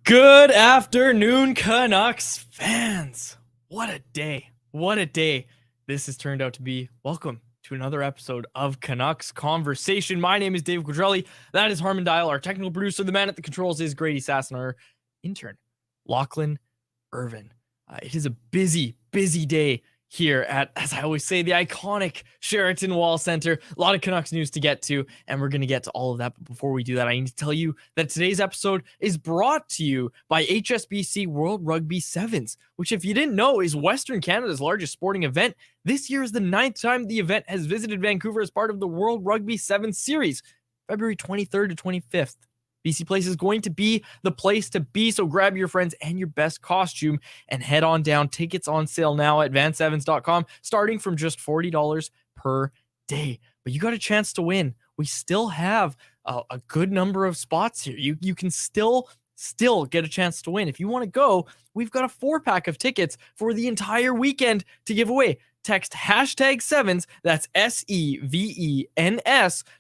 Good afternoon, Canucks fans. What a day. What a day this has turned out to be. Welcome to another episode of Canucks Conversation. My name is Dave Quadrelli. That is Harmon Dial. Our technical producer, the man at the controls, is Grady Sass, and our intern, Lachlan Irvin. It is a busy day here at, as I always say, the iconic Sheraton Wall Center. A lot of Canucks news to get to, and we're going to get to all of that. But before we do that, I need to tell you that today's episode is brought to you by HSBC World Rugby Sevens, which, if you didn't know, is Western Canada's largest sporting event. This year is the 9th time the event has visited Vancouver as part of the World Rugby Sevens series, February 23rd to 25th. BC Place is going to be the place to be, so grab your friends and your best costume and head on down. Tickets on sale now at vansevens.com, starting from just $40 per day. But you got a chance to win. We still have a good number of spots here. You can still get a chance to win. If you want to go, we've got a 4-pack of tickets for the entire weekend to give away. Text hashtag sevens, that's SEVENS,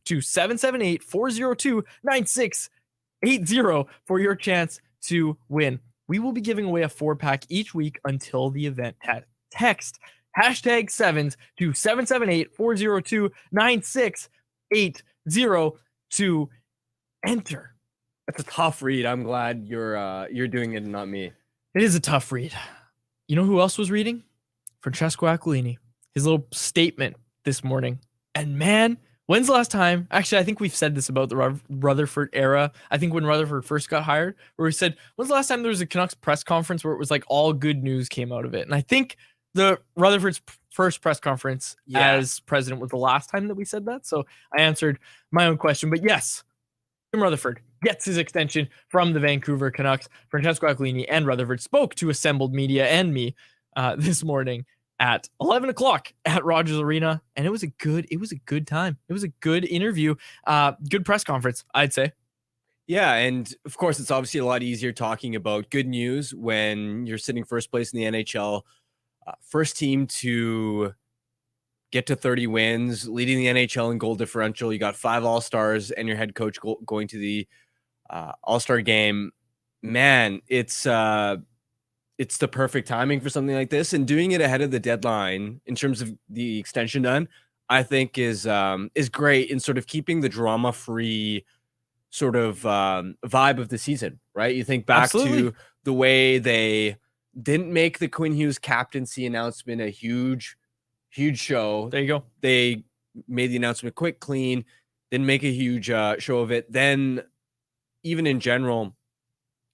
to 778-402-9680 for your chance to win. We will be giving away a 4-pack each week until the event. Text hashtag sevens to 778-402-9680 to enter. That's a tough read. I'm glad you're doing it and not me. It is a tough read. You know who else was reading? Francesco Aquilini. His little statement this morning. And man, when's the last time? Actually, I think we've said this about the Rutherford era. I think when Rutherford first got hired, where we said, when's the last time there was a Canucks press conference where it was like all good news came out of it? And I think the Rutherford's first press conference as president was the last time that we said that. So I answered my own question. But yes, Tim Rutherford gets his extension from the Vancouver Canucks. Francesco Aquilini and Rutherford spoke to assembled media and me this morning at 11 o'clock at Rogers Arena, and it was a good time. It was a good interview, good press conference, I'd say. Yeah, and of course, it's obviously a lot easier talking about good news when you're sitting first place in the NHL, first team to get to 30 wins, leading the NHL in goal differential. You got 5 All-Stars and your head coach going to the All-Star game. Man, it's the perfect timing for something like this, and doing it ahead of the deadline in terms of the extension done, I think is great in sort of keeping the drama-free sort of vibe of the season, right? You think back to the way they didn't make the Quinn Hughes captaincy announcement a huge show. There you go. They made the announcement quick, clean, didn't make a huge show of it. Then even in general,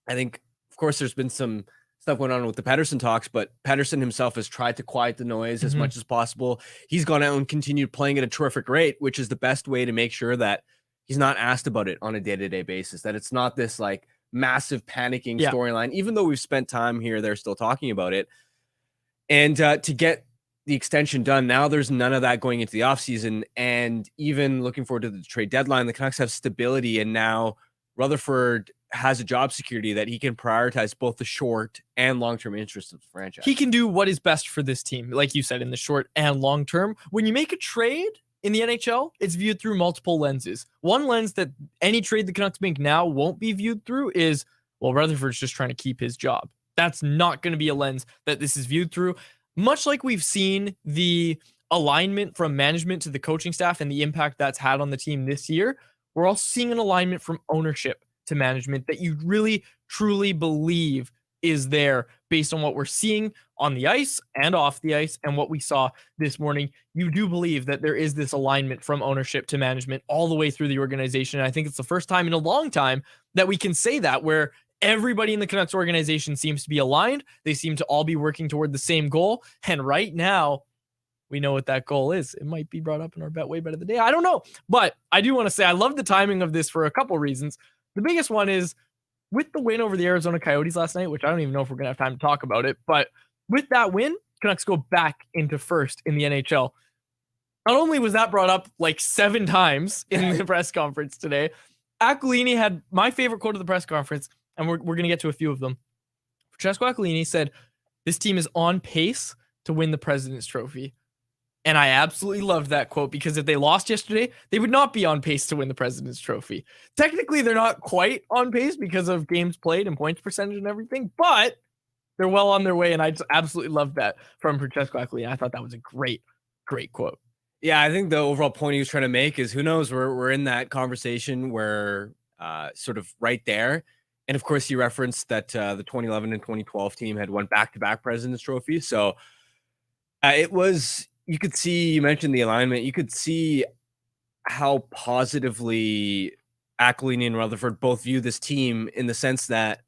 I think, of course, there's been some stuff going on with the Pettersson talks, but Pettersson himself has tried to quiet the noise as much as possible. He's gone out and continued playing at a terrific rate, which is the best way to make sure that he's not asked about it on a day-to-day basis, that it's not this like massive panicking storyline, even though we've spent time here, they're still talking about it. And to get the extension done, now there's none of that going into the offseason. And even looking forward to the trade deadline, the Canucks have stability, and now Rutherford has a job security that he can prioritize both the short and long-term interests of the franchise. He can do what is best for this team, like you said, in the short and long term. When you make a trade in the NHL, it's viewed through multiple lenses. One lens that any trade the Canucks make now won't be viewed through is, well, Rutherford's just trying to keep his job. That's not going to be a lens that this is viewed through. Much like we've seen the alignment from management to the coaching staff and the impact that's had on the team this year, we're also seeing an alignment from ownership to management that you really, truly believe is there based on what we're seeing on the ice and off the ice and what we saw this morning. You do believe that there is this alignment from ownership to management all the way through the organization. And I think it's the first time in a long time that we can say that, where everybody in the Canucks organization seems to be aligned. They seem to all be working toward the same goal. And right now, we know what that goal is. It might be brought up in our Bet Way Bet of the Day. I don't know. But I do want to say I love the timing of this for a couple reasons. The biggest one is with the win over the Arizona Coyotes last night, which I don't even know if we're going to have time to talk about it, but with that win, Canucks go back into first in the NHL. Not only was that brought up like 7 times in the press conference today, Aquilini had my favorite quote of the press conference, and we're going to get to a few of them. Francesco Aquilini said, "This team is on pace to win the President's Trophy." And I absolutely loved that quote, because if they lost yesterday, they would not be on pace to win the President's Trophy. Technically, they're not quite on pace because of games played and points percentage and everything, but they're well on their way. And I just absolutely loved that from Francesco Aquilini. I thought that was a great quote. Yeah, I think the overall point he was trying to make is, who knows, we're in that conversation where sort of right there. And of course, he referenced that the 2011 and 2012 team had won back-to-back President's Trophy. So it was, you could see, you mentioned the alignment, you could see how positively Aquilini and Rutherford both view this team, in the sense that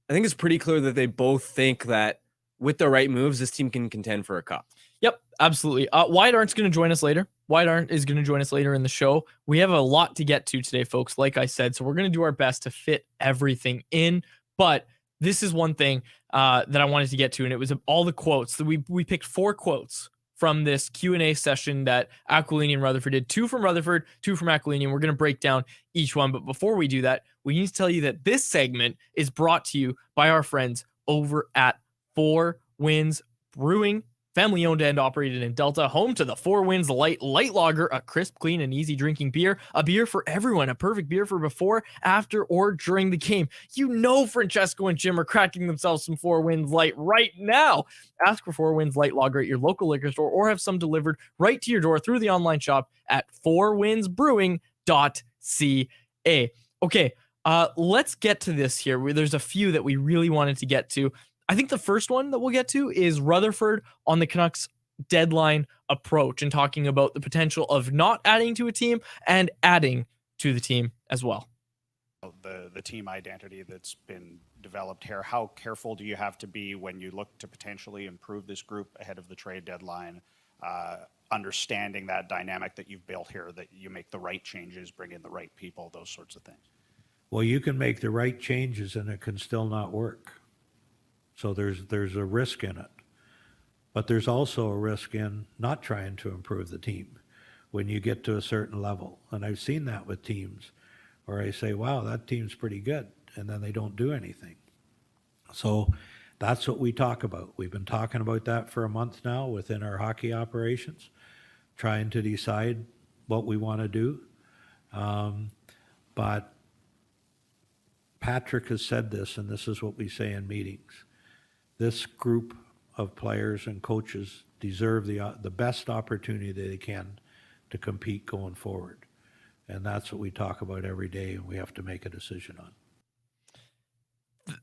I think it's pretty clear that they both think that with the right moves, this team can contend for a cup. Yep, absolutely. Wyatt Arndt's going to join us later. Wyatt Arndt is going to join us later in the show. We have a lot to get to today, folks, like I said, so we're going to do our best to fit everything in. But this is one thing that I wanted to get to, and it was all the quotes. So we picked 4 quotes from this Q&A session that Aquilini and Rutherford did. 2 from Rutherford, 2 from Aquilini, and we're going to break down each one. But before we do that, we need to tell you that this segment is brought to you by our friends over at 4 Winds Brewing. Family owned and operated in Delta, home to the 4 Winds Light Lager, a crisp, clean, and easy drinking beer. A beer for everyone, a perfect beer for before, after, or during the game. You know Francesco and Jim are cracking themselves some 4 Winds Light right now. Ask for 4 Winds Light Lager at your local liquor store, or have some delivered right to your door through the online shop at 4windsbrewing.ca. Okay, let's get to this here. There's a few that we really wanted to get to. I think the first one that we'll get to is Rutherford on the Canucks deadline approach, and talking about the potential of not adding to a team and adding to the team as well. The team identity that's been developed here, how careful do you have to be when you look to potentially improve this group ahead of the trade deadline, understanding that dynamic that you've built here, that you make the right changes, bring in the right people, those sorts of things? Well, you can make the right changes and it can still not work. So there's a risk in it. But there's also a risk in not trying to improve the team when you get to a certain level. And I've seen that with teams where I say, wow, that team's pretty good, and then they don't do anything. So that's what we talk about. We've been talking about that for a month now within our hockey operations, trying to decide what we want to do. But Patrick has said this, and this is what we say in meetings. This group of players and coaches deserve the best opportunity they can to compete going forward. And that's what we talk about every day, and we have to make a decision on.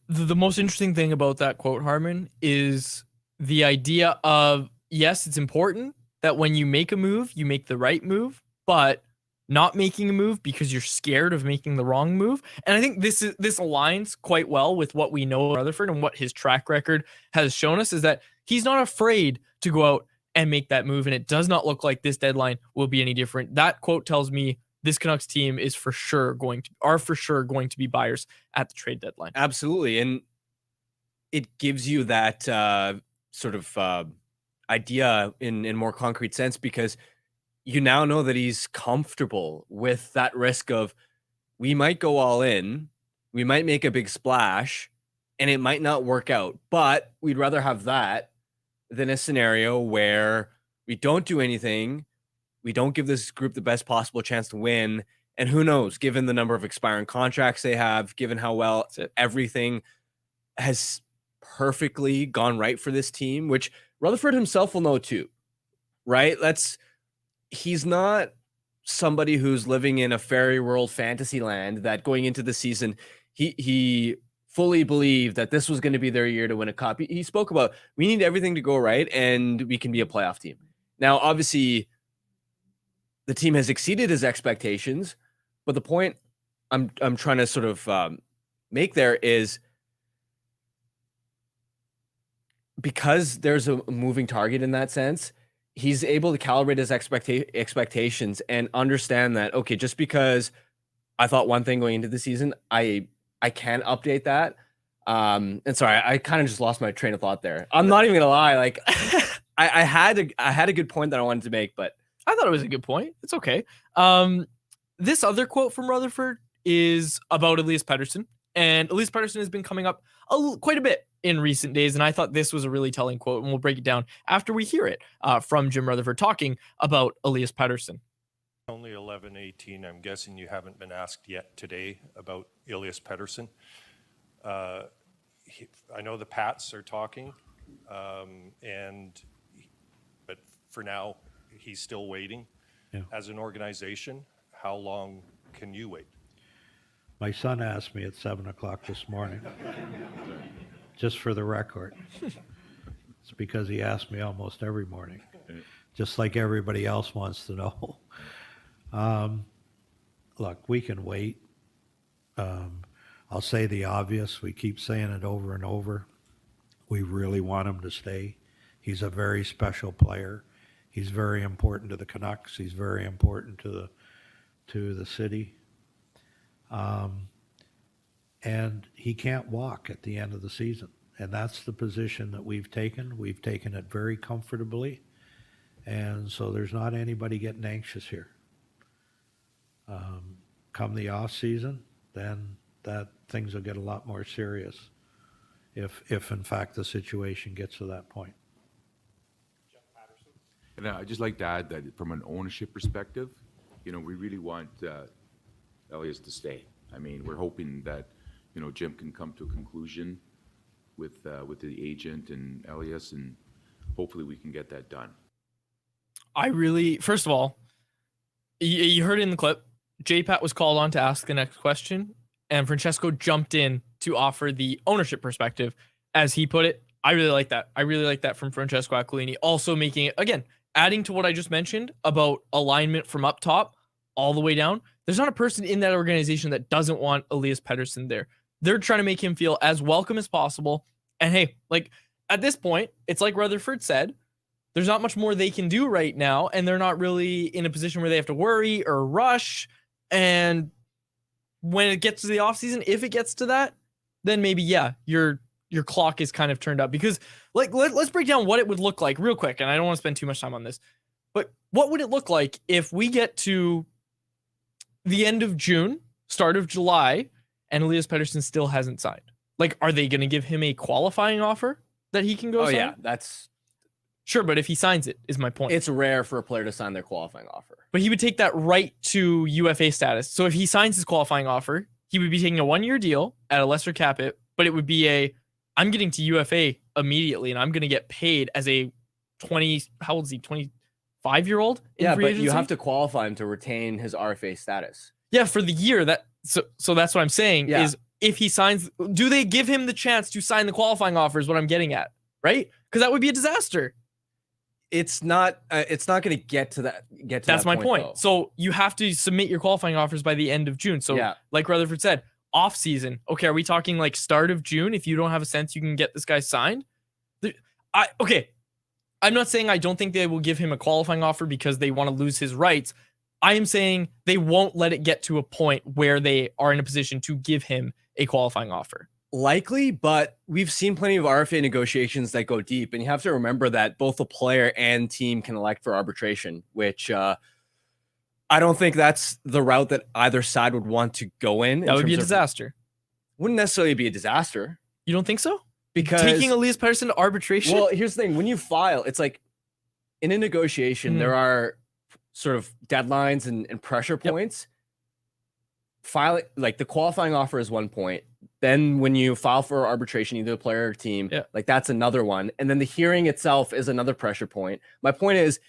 The most interesting thing about that quote, Harmon, is the idea of, yes, it's important that when you make a move, you make the right move, but not making a move because you're scared of making the wrong move. And I think this aligns quite well with what we know of Rutherford, and what his track record has shown us is that he's not afraid to go out and make that move. And it does not look like this deadline will be any different. That quote tells me this Canucks team is for sure going to be buyers at the trade deadline. Absolutely. And it gives you that sort of idea in more concrete sense, because you now know that he's comfortable with that risk of, we might go all in, we might make a big splash, and it might not work out. But we'd rather have that than a scenario where we don't do anything, we don't give this group the best possible chance to win. And who knows, given the number of expiring contracts they have, given how well everything has perfectly gone right for this team, which Rutherford himself will know too, right? He's not somebody who's living in a fairy world fantasy land that going into the season, he fully believed that this was going to be their year to win a cup. He spoke about, we need everything to go right and we can be a playoff team. Now, obviously, the team has exceeded his expectations, but the point I'm trying to sort of make there is, because there's a moving target in that sense, he's able to calibrate his expectations and understand that, okay, just because I thought one thing going into the season, I can update that. And sorry, I kind of just lost my train of thought there. I'm not even gonna lie. Like I had a good point that I wanted to make, but I thought it was a good point. It's okay. This other quote from Rutherford is about Elias Pettersson, and Elias Pettersson has been coming up quite a bit in recent days. And I thought this was a really telling quote, and we'll break it down after we hear it from Jim Rutherford talking about Elias Pettersson. Only 11-18. I'm guessing you haven't been asked yet today about Elias Pettersson. I know the Pats are talking, but for now, he's still waiting. Yeah. As an organization, how long can you wait? My son asked me at 7:00 this morning, just for the record. It's because he asked me almost every morning, just like everybody else wants to know. Look, we can wait. I'll say the obvious. We keep saying it over and over. We really want him to stay. He's a very special player. He's very important to the Canucks. He's very important to the city. And he can't walk at the end of the season. And that's the position that we've taken. We've taken it very comfortably. And so there's not anybody getting anxious here. Come the off season, then that things will get a lot more serious if in fact the situation gets to that point. And I'd just like to add that from an ownership perspective, we really want Elias to stay. I mean, we're hoping that, Jim can come to a conclusion with the agent and Elias, and hopefully we can get that done. First of all, you heard it in the clip, J-Pat was called on to ask the next question, and Francesco jumped in to offer the ownership perspective, as he put it. I really like that. I really like that from Francesco Aquilini. Also making it, again, adding to what I just mentioned about alignment from up top all the way down. There's not a person in that organization that doesn't want Elias Pettersson there. They're trying to make him feel as welcome as possible. And hey, like at this point, it's like Rutherford said, there's not much more they can do right now, and they're not really in a position where they have to worry or rush. And when it gets to the offseason, if it gets to that, then maybe, yeah, your clock is kind of turned up. Because like let's break down what it would look like real quick, and I don't want to spend too much time on this. But what would it look like if we get to the end of June, start of July, and Elias Pettersson still hasn't signed? Like, are they going to give him a qualifying offer that he can go sign? Yeah, that's... Sure, but if he signs it, is my point. It's rare for a player to sign their qualifying offer. But he would take that right to UFA status. So if he signs his qualifying offer, he would be taking a 1-year deal at a lesser cap hit, but it would be I'm getting to UFA immediately, and I'm going to get paid as a 25-year-old? Yeah, but you have to qualify him to retain his RFA status. Yeah, for the year. So that's what I'm saying, is if he signs, do they give him the chance to sign the qualifying offer is what I'm getting at, right? Because that would be a disaster. It's not going to get to that. That's my point. Though. So you have to submit your qualifying offers by the end of June. So like Rutherford said, off season. Okay, are we talking like start of June? If you don't have a sense you can get this guy signed, I'm not saying I don't think they will give him a qualifying offer because they want to lose his rights. I am saying they won't let it get to a point where they are in a position to give him a qualifying offer. Likely, but we've seen plenty of RFA negotiations that go deep, and you have to remember that both the player and team can elect for arbitration, which I don't think that's the route that either side would want to go in. That would be a disaster. Wouldn't necessarily be a disaster. You don't think so? Because taking Elias Pettersson to arbitration? Well, here's the thing. When you file, it's like in a negotiation, there are sort of deadlines and pressure points. File like the qualifying offer is one point. Then when you file for arbitration, either the player or team, like that's another one. And then the hearing itself is another pressure point. My point is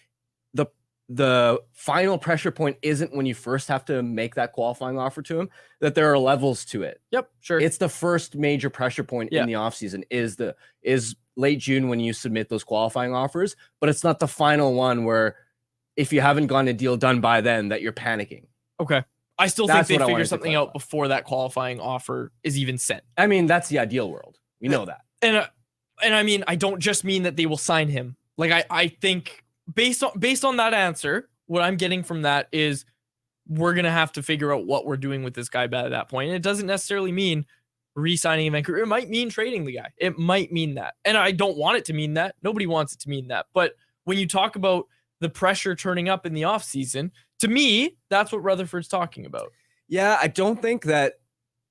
the final pressure point isn't when you first have to make that qualifying offer to him, that there are levels to it. Yep, sure. It's the first major pressure point in the offseason is late June when you submit those qualifying offers, but it's not the final one where if you haven't gotten a deal done by then that you're panicking. Okay. I still think they figure something out before that qualifying offer is even sent. I mean, that's the ideal world. We know that. And I mean, I don't just mean that they will sign him. Like I think based on that answer, what I'm getting from that is we're going to have to figure out what we're doing with this guy by that point. And it doesn't necessarily mean re-signing in Vancouver. It might mean trading the guy. It might mean that. And I don't want it to mean that. Nobody wants it to mean that. But when you talk about the pressure turning up in the offseason, to me, that's what Rutherford's talking about. Yeah, I don't think that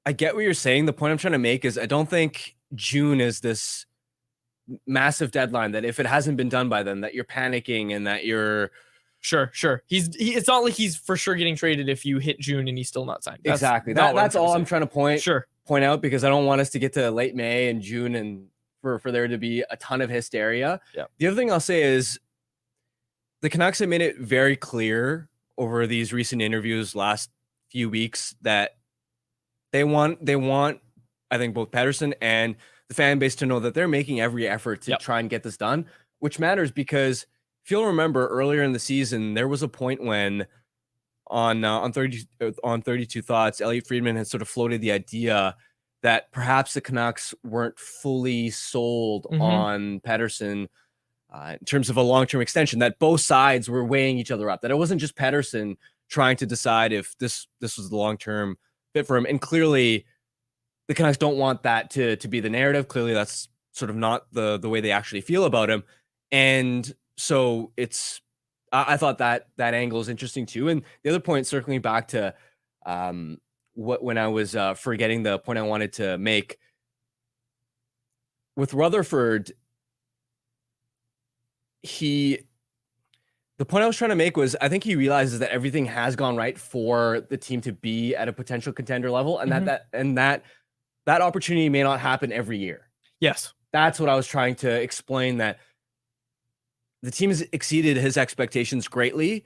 I get what you're saying. The point I'm trying to make is I don't think June is this massive deadline that if it hasn't been done by then, that you're panicking and that you're Sure. It's not like he's for sure getting traded if you hit June and he's still not signed. exactly. not what That's all I'm saying. trying to Sure. point out, because I don't want us to get to late May and June and for there to be a ton of hysteria. Yeah. The other thing I'll say is the Canucks have made it very clear over these recent interviews last few weeks that they want, I think, both Pettersson and the fan base to know that they're making every effort to try and get this done, which matters because if you'll remember earlier in the season, there was a point when on 32 Thoughts, Elliot Friedman had sort of floated the idea that perhaps the Canucks weren't fully sold on Pettersson in terms of a long-term extension, that both sides were weighing each other up, that it wasn't just Pettersson trying to decide if this was the long-term fit for him. And clearly the Canucks don't want that to be the narrative. Clearly that's sort of not the way they actually feel about him. And so I thought that angle is interesting too. And the other point, circling back to when I was forgetting the point I wanted to make with Rutherford, the point I was trying to make was I think he realizes that everything has gone right for the team to be at a potential contender level, and that opportunity may not happen every year. Yes. That's what I was trying to explain, that the team has exceeded his expectations greatly,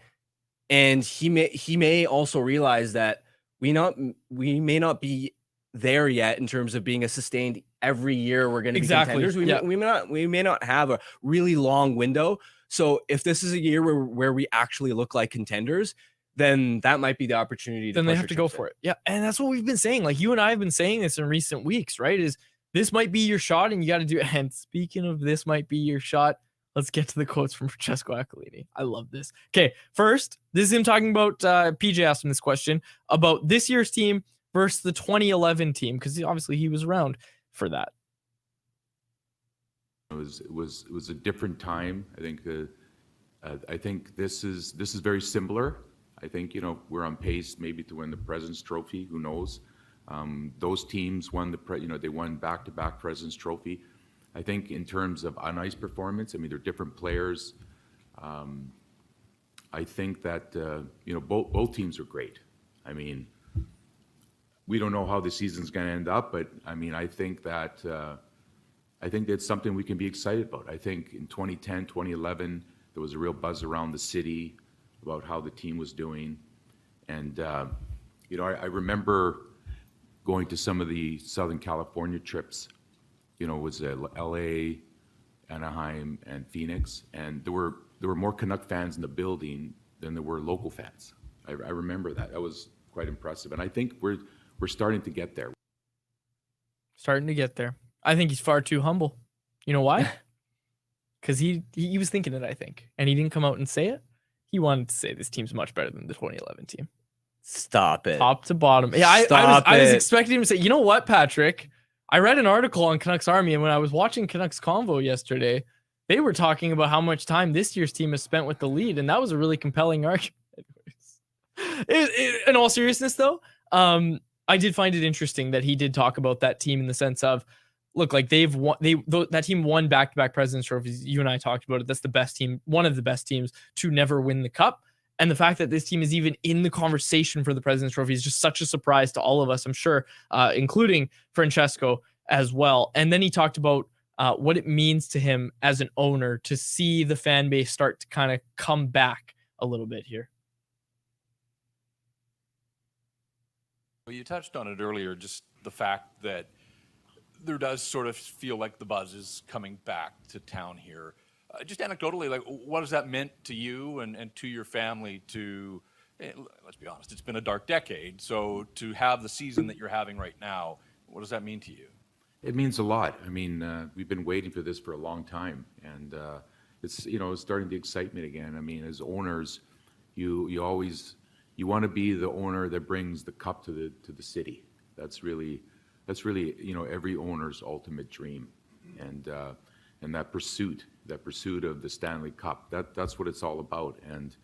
and he may also realize that we may not be there yet in terms of being a sustained every year we're going to be contenders. We may not have a really long window. So if this is a year where we actually look like contenders, then that might be the opportunity. Then they have to go for it. Yeah. And that's what we've been saying. Like, you and I have been saying this in recent weeks, right? Is this might be your shot and you got to do it. And speaking of this might be your shot, let's get to the quotes from Francesco Aquilini. I love this. Okay. First, this is him talking about, PJ asked him this question about this year's team versus the 2011 team, because obviously he was around for that. It was a different time. I think this is very similar. I think we're on pace maybe to win the President's Trophy. Who knows? Those teams won they won back-to-back President's Trophy. I think in terms of on-ice performance, I mean, they're different players. I think that both teams are great. I mean, we don't know how the season's going to end up, but I mean, I think that's something we can be excited about. I think in 2010, 2011, there was a real buzz around the city about how the team was doing. And, I remember going to some of the Southern California trips, it was LA, Anaheim, and Phoenix. And there were more Canuck fans in the building than there were local fans. I remember that. That was quite impressive. And I think we're starting to get there. Starting to get there. I think he's far too humble. You know why? Because he was thinking it, I think. And he didn't come out and say it. He wanted to say this team's much better than the 2011 team. Stop it. Top to bottom. Yeah, I was expecting him to say, you know what, Patrick? I read an article on Canucks Army, and when I was watching Canucks Convo yesterday, they were talking about how much time this year's team has spent with the lead, and that was a really compelling argument. In all seriousness, though, I did find it interesting that he did talk about that team in the sense of, look, like that team won back-to-back President's Trophies. You and I talked about it. That's the best team, one of the best teams to never win the Cup. And the fact that this team is even in the conversation for the President's Trophy is just such a surprise to all of us, I'm sure, including Francesco as well. And then he talked about what it means to him as an owner to see the fan base start to kind of come back a little bit here. Well, you touched on it earlier, just the fact that there does sort of feel like the buzz is coming back to town here. Just anecdotally, like, what has that meant to you and to your family to, let's be honest, it's been a dark decade. So to have the season that you're having right now, what does that mean to you? It means a lot. I mean, we've been waiting for this for a long time, and it's starting the excitement again. I mean, as owners, you want to be the owner that brings the cup to the city. That's really every owner's ultimate dream, and that pursuit of the Stanley Cup. That's what it's all about. And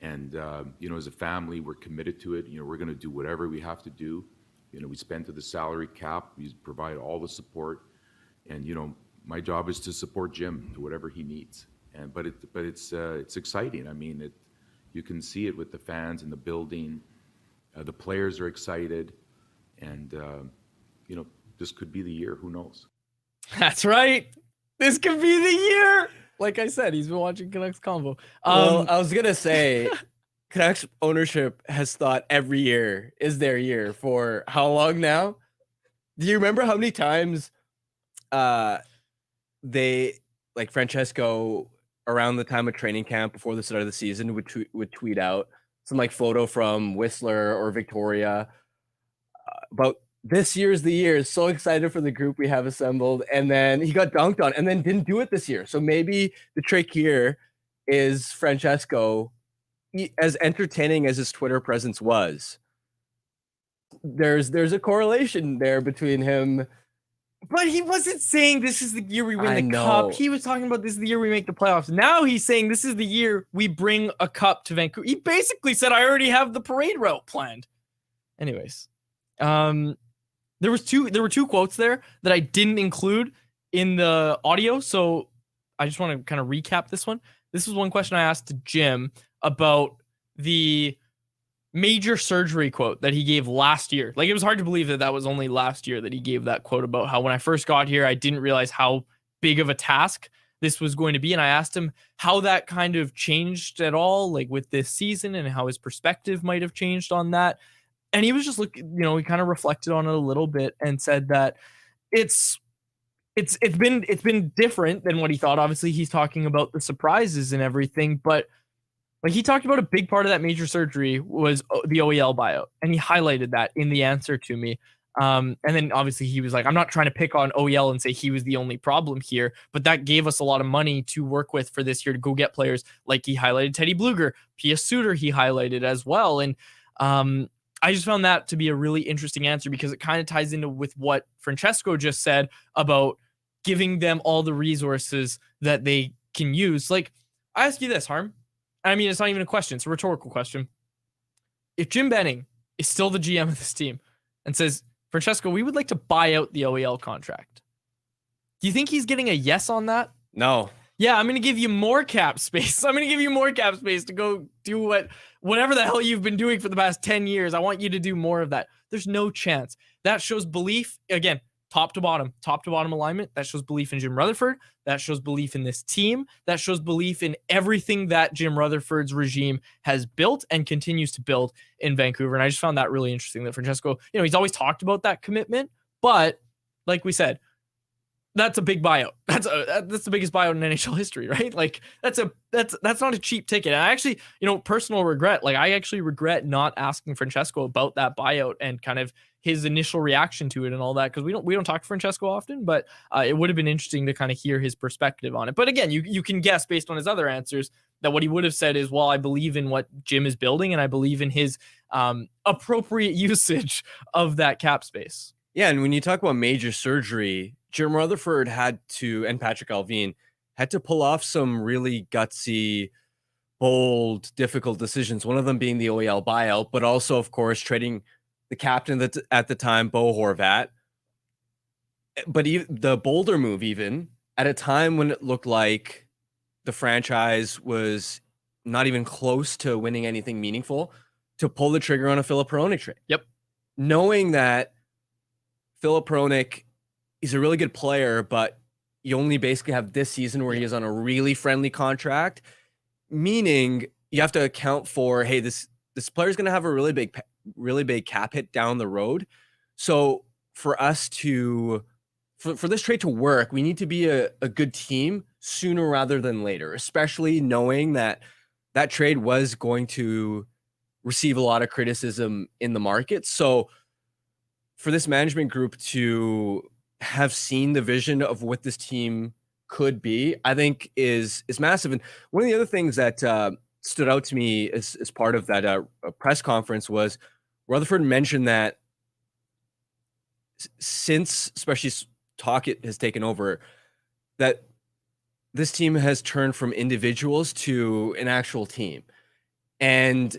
as a family, we're committed to it. We're going to do whatever we have to do. We spend to the salary cap. We provide all the support. And my job is to support Jim to whatever he needs. But it's exciting. I mean, you can see it with the fans in the building. The players are excited, and this could be the year. Who knows? That's right. This could be the year. Like I said, he's been watching Canucks Convo. Well, I was gonna say, Canucks ownership has thought every year is their year for how long now? Do you remember how many times they, like Francesco, around the time of training camp before the start of the season would tweet out some like photo from Whistler or Victoria about this year's the year, so excited for the group we have assembled, and then he got dunked on and then didn't do it this year. So maybe the trick here is Francesco, as entertaining as his Twitter presence was, there's a correlation there between him. But he wasn't saying this is the year we win I the know. cup. He was talking about this is the year we make the playoffs. Now he's saying this is the year we bring a cup to Vancouver. He basically said, I already have the parade route planned. Anyways, there were two quotes there that I didn't include in the audio, so I just want to kind of recap this one. This was one question I asked to Jim about the major surgery quote that he gave last year. Like, it was hard to believe that was only last year that he gave that quote about how when I first got here, I didn't realize how big of a task this was going to be. And I asked him how that kind of changed at all, like with this season, and how his perspective might have changed on that. And he was just he kind of reflected on it a little bit and said that it's been different than what he thought. Obviously, he's talking about the surprises and everything, but like he talked about a big part of that major surgery was the OEL buyout, and he highlighted that in the answer to me. And then obviously he was like, I'm not trying to pick on OEL and say he was the only problem here, but that gave us a lot of money to work with for this year to go get players like he highlighted Teddy Bluger, Pia Suter he highlighted as well. And I just found that to be a really interesting answer because it kind of ties into with what Francesco just said about giving them all the resources that they can use. Like, I ask you this, Harm. I mean, it's not even a question. It's a rhetorical question. If Jim Benning is still the GM of this team and says, Francesco, we would like to buy out the OEL contract, do you think he's getting a yes on that? No. Yeah, I'm going to give you more cap space. I'm going to give you more cap space to go do whatever the hell you've been doing for the past 10 years. I want you to do more of that. There's no chance. That shows belief. Again, top to bottom alignment. That shows belief in Jim Rutherford. That shows belief in this team. That shows belief in everything that Jim Rutherford's regime has built and continues to build in Vancouver. And I just found that really interesting that Francesco, he's always talked about that commitment, but like we said, that's a big buyout. That's the biggest buyout in NHL history, right? Like that's not a cheap ticket. And I actually, personal regret, like I actually regret not asking Francesco about that buyout and kind of his initial reaction to it and all that, because we don't talk to Francesco often, but it would have been interesting to kind of hear his perspective on it. But again, you can guess based on his other answers that what he would have said is, well, I believe in what Jim is building and I believe in his appropriate usage of that cap space. Yeah, and when you talk about major surgery, Jim Rutherford and Patrick Alvin had to pull off some really gutsy, bold, difficult decisions. One of them being the OEL buyout, but also, of course, trading the captain at the time, Bo Horvat. But the bolder move, even at a time when it looked like the franchise was not even close to winning anything meaningful, to pull the trigger on a Filip Hronek trade. Yep. Knowing that Filip Hronek, he's a really good player, but you only basically have this season where he is on a really friendly contract, meaning you have to account for, hey, this player is going to have a really big cap hit down the road. So for us for this trade to work, we need to be a good team sooner rather than later, especially knowing that trade was going to receive a lot of criticism in the market. So for this management group to have seen the vision of what this team could be, I think is massive. And one of the other things that stood out to me as part of that press conference was Rutherford mentioned that since especially Talkett has taken over, that this team has turned from individuals to an actual team. And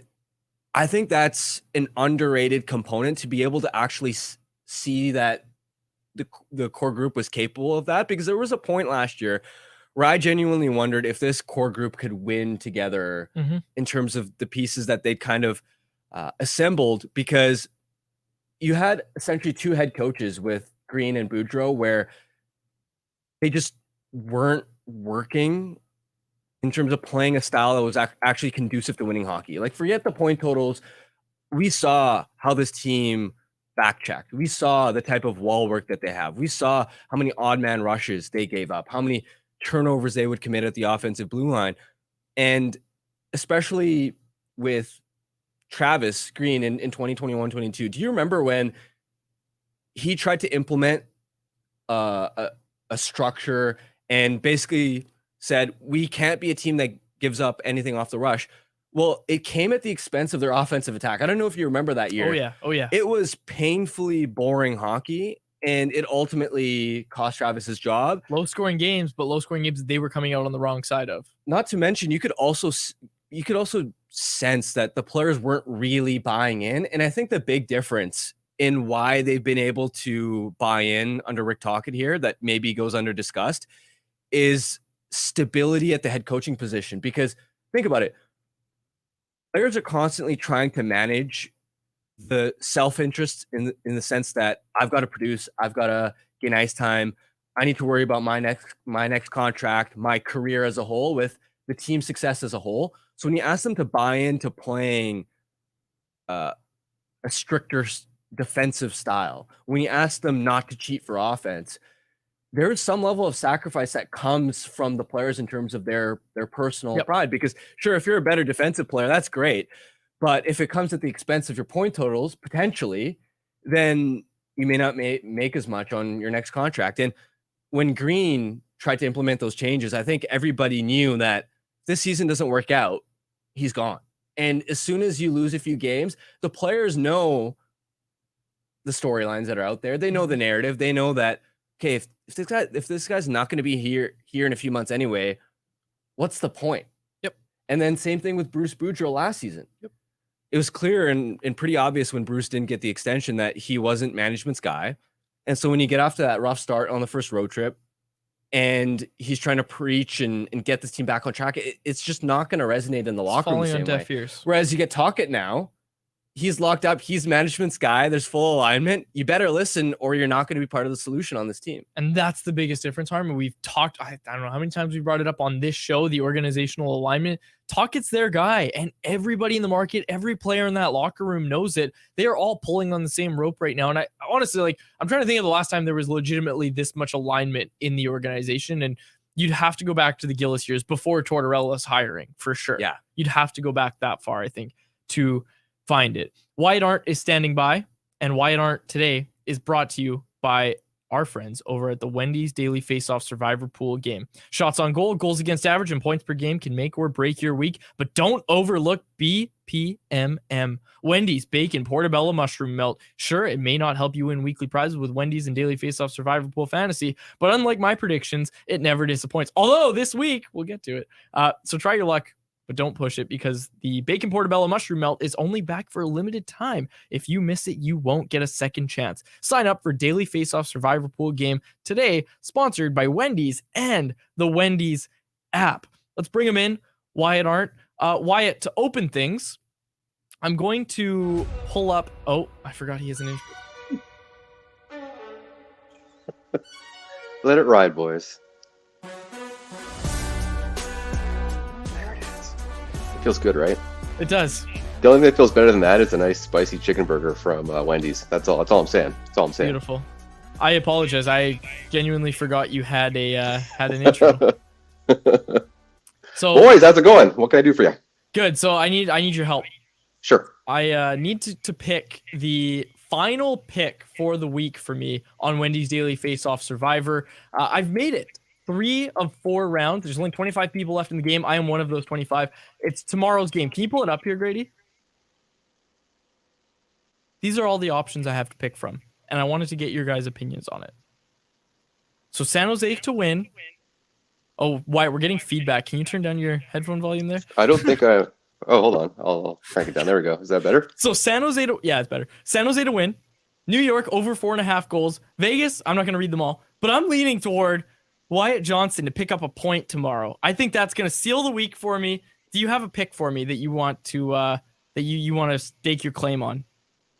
I think that's an underrated component, to be able to actually see that the core group was capable of that, because there was a point last year where I genuinely wondered if this core group could win together in terms of the pieces that they'd kind of assembled, because you had essentially two head coaches with Green and Boudreau where they just weren't working in terms of playing a style that was actually conducive to winning hockey. Like, forget the point totals. We saw how this team back-checked. We saw the type of wall work that they have. We saw how many odd man rushes they gave up, how many turnovers they would commit at the offensive blue line. And especially with Travis Green in 2021-22, do you remember when he tried to implement a structure and basically said, we can't be a team that gives up anything off the rush? Well, it came at the expense of their offensive attack. I don't know if you remember that year. Oh yeah. It was painfully boring hockey, and it ultimately cost Travis his job. Low scoring games, but low scoring games they were coming out on the wrong side of. Not to mention, you could also sense that the players weren't really buying in. And I think the big difference in why they've been able to buy in under Rick Tocchet here, that maybe goes under discussed, is stability at the head coaching position. Because think about it. Players are constantly trying to manage the self-interest in the sense that I've got to produce, I've got to get ice time, I need to worry about my next contract, my career as a whole, with the team success as a whole. So when you ask them to buy into playing a stricter defensive style, when you ask them not to cheat for offense, there is some level of sacrifice that comes from the players in terms of their personal pride. Because sure, if you're a better defensive player, that's great. But if it comes at the expense of your point totals, potentially, then you may not make as much on your next contract. And when Green tried to implement those changes, I think everybody knew that this season doesn't work out, he's gone. And as soon as you lose a few games, the players know the storylines that are out there. They know the narrative. They know that, okay, if this guy's not going to be here in a few months anyway, what's the point? Yep. And then same thing with Bruce Boudreau last season. Yep. It was clear and pretty obvious when Bruce didn't get the extension that he wasn't management's guy. And so when you get off to that rough start on the first road trip and he's trying to preach and get this team back on track, it's just not going to resonate in the locker room the same way. Whereas you get Tocchet now, he's locked up. He's management's guy. There's full alignment. You better listen or you're not going to be part of the solution on this team. And that's the biggest difference, Harmon. We've talked, I don't know how many times we brought it up on this show, the organizational alignment. Tocchet's their guy, and everybody in the market, every player in that locker room knows it. They are all pulling on the same rope right now. And I honestly, I'm trying to think of the last time there was legitimately this much alignment in the organization. And you'd have to go back to the Gillis years before Tortorella's hiring, for sure. Yeah. You'd have to go back that far, I think, to find it. Wyatt Arndt is standing by, and Wyatt Arndt today is brought to you by our friends over at the Wendy's Daily Faceoff Survivor Pool game. Shots on goal, goals against average, and points per game can make or break your week, but don't overlook BPMM. Wendy's Bacon Portobello Mushroom Melt. Sure, it may not help you win weekly prizes with Wendy's and Daily Faceoff Survivor Pool Fantasy, but unlike my predictions, it never disappoints. Although this week, we'll get to it. So try your luck, but don't push it, because the Bacon Portobello Mushroom Melt is only back for a limited time. If you miss it, you won't get a second chance. Sign up for Daily Faceoff Survivor Pool game today, sponsored by Wendy's and the Wendy's app. Let's bring him in, Wyatt Arndt. Wyatt, to open things, I'm going to pull up. Oh, I forgot he has an intro. Let it ride, boys. Feels good, right? It does. The only thing that feels better than that is a nice spicy chicken burger from Wendy's. That's all I'm saying. Beautiful. I apologize. I genuinely forgot you had an intro. So, boys, how's it going? What can I do for you? Good. So I need your help. Sure. I need to pick the final pick for the week for me on Wendy's Daily Faceoff Survivor. I've made it 3 of 4 rounds. There's only 25 people left in the game. I am one of those 25. It's tomorrow's game. Can you pull it up here, Grady? These are all the options I have to pick from, and I wanted to get your guys' opinions on it. So San Jose to win. Oh, Wyatt, we're getting feedback. Can you turn down your headphone volume there? I don't think I... Oh, hold on. I'll crank it down. There we go. Is that better? So San Jose to... Yeah, it's better. San Jose to win. New York over 4.5 goals. Vegas, I'm not going to read them all, but I'm leaning toward Wyatt Johnston to pick up a point tomorrow. I think that's going to seal the week for me. Do you have a pick for me that you want to you want to stake your claim on?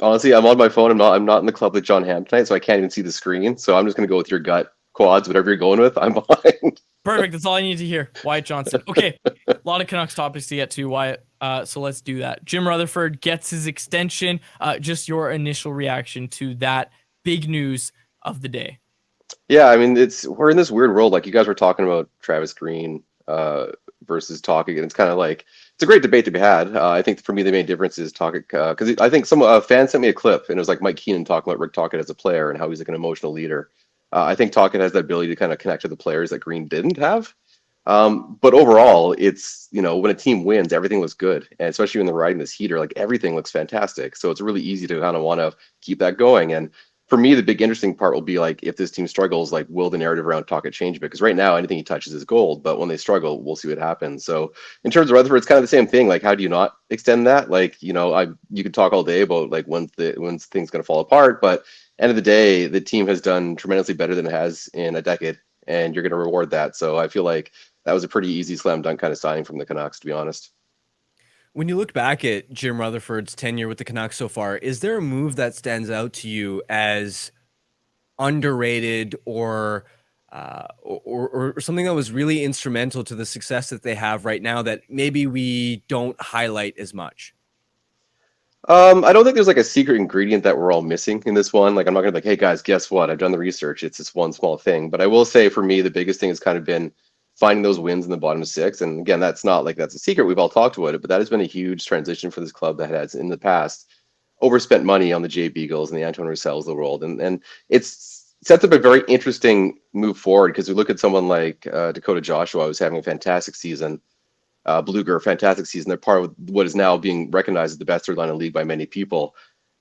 Honestly, I'm on my phone. I'm not in the club with John Hamm tonight, so I can't even see the screen. So I'm just going to go with your gut quads, whatever you're going with. I'm behind. Perfect. That's all I need to hear. Wyatt Johnston. Okay. A lot of Canucks topics to get to, Wyatt. So let's do that. Jim Rutherford gets his extension. Just your initial reaction to that big news of the day. Yeah, I mean, we're in this weird world. Like you guys were talking about Travis Green versus Tocchet, and it's kind of like it's a great debate to be had. I think for me the main difference is Tocchet because I think some fan sent me a clip and it was like Mike Keenan talking about Rick Tocchet as a player and how he's like an emotional leader. I think Tocchet has the ability to kind of connect to the players that Green didn't have. But overall, it's when a team wins, everything looks good, and especially when they're riding this heater, like everything looks fantastic. So it's really easy to kind of want to keep that going. And for me, the big interesting part will be like if this team struggles, like will the narrative around Tocchet change? Because right now, anything he touches is gold. But when they struggle, we'll see what happens. So in terms of Rutherford, it's kind of the same thing. Like, how do you not extend that? Like, you could talk all day about like when's things going to fall apart, but end of the day, the team has done tremendously better than it has in a decade, and you're going to reward that. So I feel like that was a pretty easy slam dunk kind of signing from the Canucks, to be honest. When you look back at Jim Rutherford's tenure with the Canucks so far, is there a move that stands out to you as underrated or something that was really instrumental to the success that they have right now that maybe we don't highlight as much? I don't think there's like a secret ingredient that we're all missing in this one. Like, I'm not gonna be like, hey guys, guess what? I've done the research. It's this one small thing. But I will say for me, the biggest thing has kind of been finding those wins in the bottom six. And again, that's not like that's a secret. We've all talked about it, but that has been a huge transition for this club that has in the past overspent money on the Jay Beagles and the Antoine Roussel's of the world. And it's sets up a very interesting move forward because we look at someone like Dakota Joshua, who's having a fantastic season. Bluger, fantastic season. They're part of what is now being recognized as the best third line in the league by many people.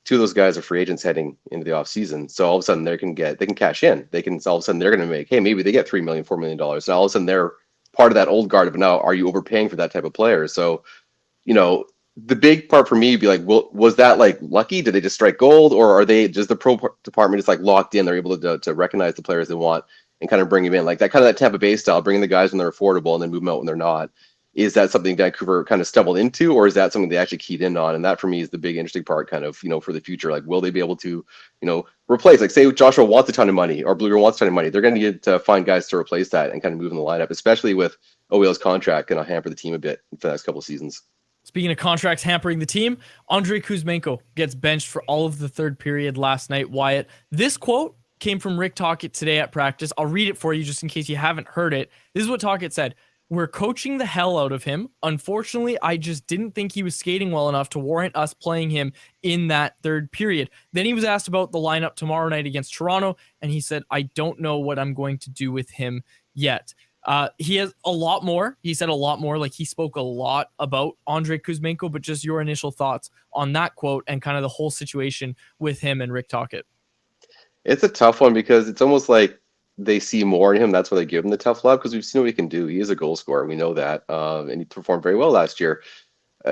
Two of those guys are free agents heading into the offseason. So all of a sudden they can cash in. All of a sudden they're going to make, hey, maybe they get $3 million, $4 million. Now all of a sudden they're part of that old guard of now, are you overpaying for that type of player? So, the big part for me would be like, well, was that like lucky? Did they just strike gold, or are they just the pro department is like locked in? They're able to recognize the players they want and kind of bring them in, like that kind of that Tampa Bay style, bringing the guys when they're affordable and then move them out when they're not. Is that something Vancouver kind of stumbled into, or is that something they actually keyed in on? And that for me is the big interesting part, kind of, for the future. Like, will they be able to, replace? Like, say Joshua wants a ton of money or Bluger wants a ton of money, they're going to need to find guys to replace that and kind of move in the lineup, especially with OEL's contract going to hamper the team a bit for the next couple of seasons. Speaking of contracts hampering the team, Andrei Kuzmenko gets benched for all of the third period last night. Wyatt, this quote came from Rick Tocchet today at practice. I'll read it for you just in case you haven't heard it. This is what Tocchet said. We're coaching the hell out of him. Unfortunately, I just didn't think he was skating well enough to warrant us playing him in that third period. Then he was asked about the lineup tomorrow night against Toronto, and he said, I don't know what I'm going to do with him yet. He has a lot more. He said a lot more. Like, he spoke a lot about Andrei Kuzmenko, but just your initial thoughts on that quote and kind of the whole situation with him and Rick Tocchet. It's a tough one because it's almost like they see more in him. That's why they give him the tough love, because we've seen what he can do. He is a goal scorer. We know that. And he performed very well last year.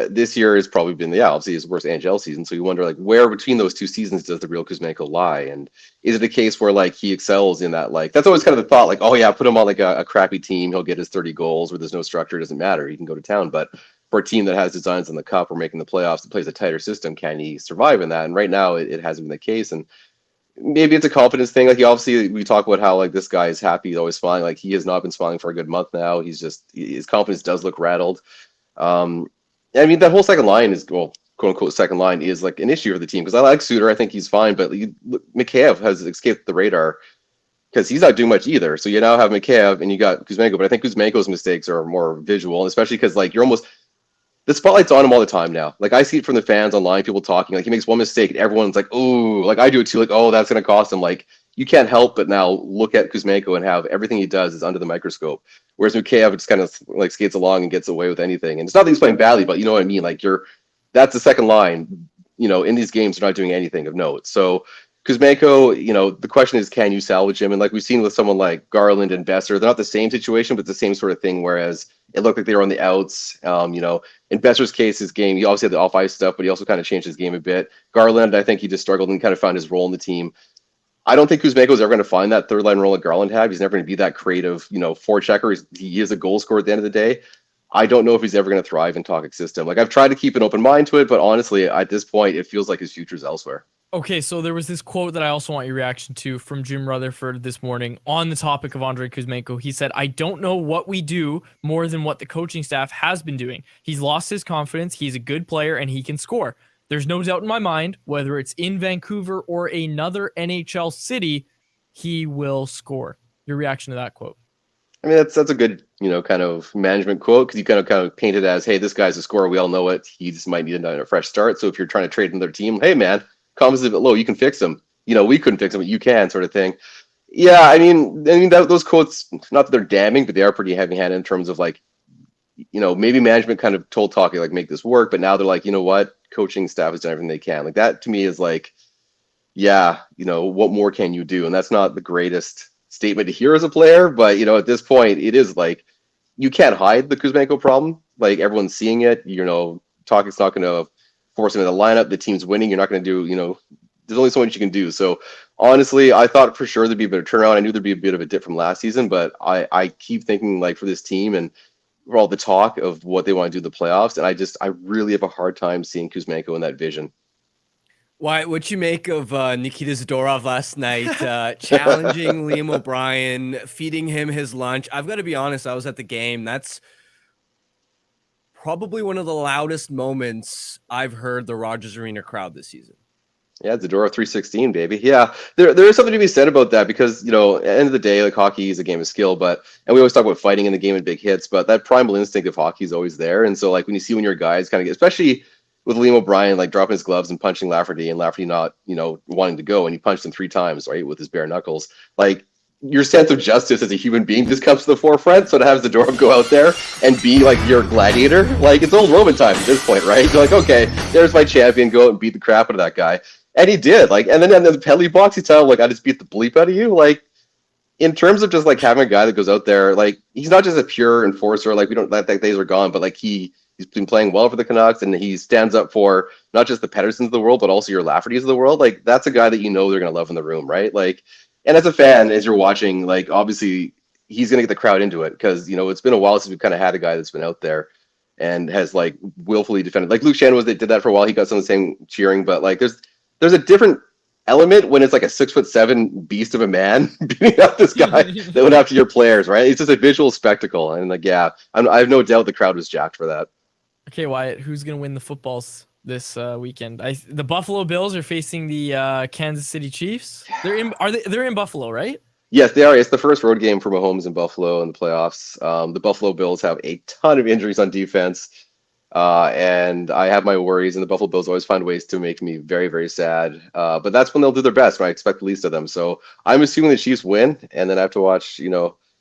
This year has probably been, obviously his worst NHL season. So you wonder, like, where between those two seasons does the real Kuzmenko lie? And is it a case where, like, he excels in that, like, that's always kind of the thought, like, oh yeah, put him on like a crappy team, he'll get his 30 goals where there's no structure, it doesn't matter, he can go to town. But for a team that has designs in the cup or making the playoffs that plays a tighter system, can he survive in that? And right now it hasn't been the case. And maybe it's a confidence thing. Like, we talk about how, like, this guy is happy, he's always smiling. Like, he has not been smiling for a good month now. His confidence does look rattled. I mean, that whole second line is, well, quote unquote second line is like an issue for the team, because I like Suter. I think he's fine, but Mikheyev has escaped the radar because he's not doing much either. So you now have Mikheyev and you got Kuzmenko, but I think Kuzmenko's mistakes are more visual, and especially because, like, the spotlight's on him all the time now. Like, I see it from the fans online, people talking, like, he makes one mistake and everyone's like, oh, like I do it too, like, oh, that's going to cost him. Like, you can't help but now look at Kuzmenko and have everything he does is under the microscope. Whereas Mikheyev just kind of like skates along and gets away with anything. And it's not that he's playing badly, but you know what I mean? Like, that's the second line, in these games, they're not doing anything of note. So Kuzmenko, the question is, can you salvage him? And like we've seen with someone like Garland and Besser, they're not the same situation, but the same sort of thing. Whereas It looked like they were on the outs. In Besser's case, his game, he obviously had the off-ice stuff, but he also kind of changed his game a bit. Garland, I think he just struggled and kind of found his role in the team. I don't think Kuzmenko is ever going to find that third line role that Garland had. He's never going to be that creative, forechecker. He is a goal scorer at the end of the day. I don't know if he's ever going to thrive in Tocchet's system. Like, I've tried to keep an open mind to it, but honestly, at this point, it feels like his future's elsewhere. Okay, so there was this quote that I also want your reaction to from Jim Rutherford this morning on the topic of Andrei Kuzmenko. He said, "I don't know what we do more than what the coaching staff has been doing. He's lost his confidence. He's a good player and he can score. There's no doubt in my mind, whether it's in Vancouver or another NHL city, he will score." Your reaction to that quote? I mean, that's a good, kind of management quote, because you kind of paint it as, hey, this guy's a scorer. We all know it. He just might need a fresh start. So if you're trying to trade another team, hey, man, confidence is a bit low. You can fix him. We couldn't fix him, but you can, sort of thing. Yeah, I mean, those quotes, not that they're damning, but they are pretty heavy-handed in terms of, like, maybe management kind of told Tocchet, like, make this work, but now they're like, you know what? Coaching staff has done everything they can. Like, that to me is like, yeah, what more can you do? And that's not the greatest statement to hear as a player, but at this point, it is like, you can't hide the Kuzmenko problem. Like, everyone's seeing it. Tocchet's not going to force him in the lineup. The team's winning. You're not going to do, there's only so much you can do. So honestly, I thought for sure there'd be a bit of turnaround. I knew there'd be a bit of a dip from last season, but I keep thinking, like, for this team and for all the talk of what they want to do in the playoffs, and I really have a hard time seeing Kuzmenko in that vision. Wyatt, what you make of Nikita Zadorov last night, challenging Liam O'Brien, feeding him his lunch? I've got to be honest, I was at the game. That's probably one of the loudest moments I've heard the Rogers Arena crowd this season. Yeah, Zadorov 316, baby. Yeah, there is something to be said about that, because, at the end of the day, like, hockey is a game of skill, and we always talk about fighting in the game and big hits, but that primal instinct of hockey is always there. And so, like, when you when your guys kind of get, especially with Liam O'Brien, like, dropping his gloves and punching Lafferty, and Lafferty not, wanting to go, and he punched him 3 times, right, with his bare knuckles. Like, your sense of justice as a human being just comes to the forefront. So to have Zadorov go out there and be like your gladiator, like, it's old Roman times at this point, right? You're like, okay, there's my champion, go out and beat the crap out of that guy. And he did, like, and then in the penalty box, he told him, like, I just beat the bleep out of you. Like, in terms of just, like, having a guy that goes out there, like, he's not just a pure enforcer, like, we don't, that days are gone, but, like, he's been playing well for the Canucks, and he stands up for not just the Petterssons of the world, but also your Laffertys of the world. Like, that's a guy that they're going to love in the room, right? Like, and as a fan, as you're watching, like, obviously, he's going to get the crowd into it, because, it's been a while since we've kind of had a guy that's been out there and has, like, willfully defended. Like, Luke Shannon did that for a while. He got some of the same cheering, but, like, there's a different element when it's like a 6'7" beast of a man beating up this guy that went after your players, right? It's just a visual spectacle, and, like, yeah, I have no doubt the crowd was jacked for that. Okay, Wyatt, who's gonna win the footballs this weekend? The Buffalo Bills are facing the Kansas City Chiefs. They're in Buffalo, right? Yes, they are. It's the first road game for Mahomes in Buffalo in the playoffs. The Buffalo Bills have a ton of injuries on defense, and I have my worries, and the Buffalo Bills always find ways to make me very, very sad. But that's when they'll do their best, when I expect the least of them. So I'm assuming the Chiefs win, and then I have to watch,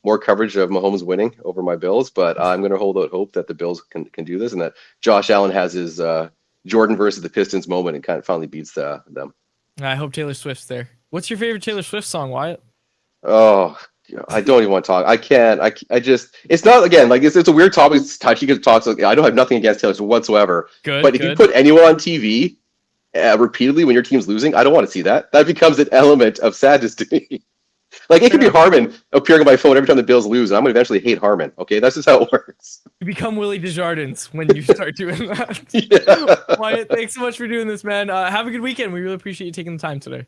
more coverage of Mahomes winning over my Bills. But I'm going to hold out hope that the Bills can do this, and that Josh Allen has his Jordan versus the Pistons moment and kind of finally beats them. I hope Taylor Swift's there. What's your favorite Taylor Swift song, Wyatt? Oh, I don't even want to talk. I can't. I just. It's not, again, like, it's a weird topic. It's touchy because it talks. Like, I don't have nothing against Taylor Swift whatsoever. But if you put anyone on TV repeatedly when your team's losing, I don't want to see that. That becomes an element of sadness to me. Like, it could be Harmon appearing on my phone every time the Bills lose, and I'm going to eventually hate Harmon. Okay, that's just how it works. You become Willie Desjardins when you start doing that. Yeah. Wyatt, thanks so much for doing this, man. Have a good weekend. We really appreciate you taking the time today.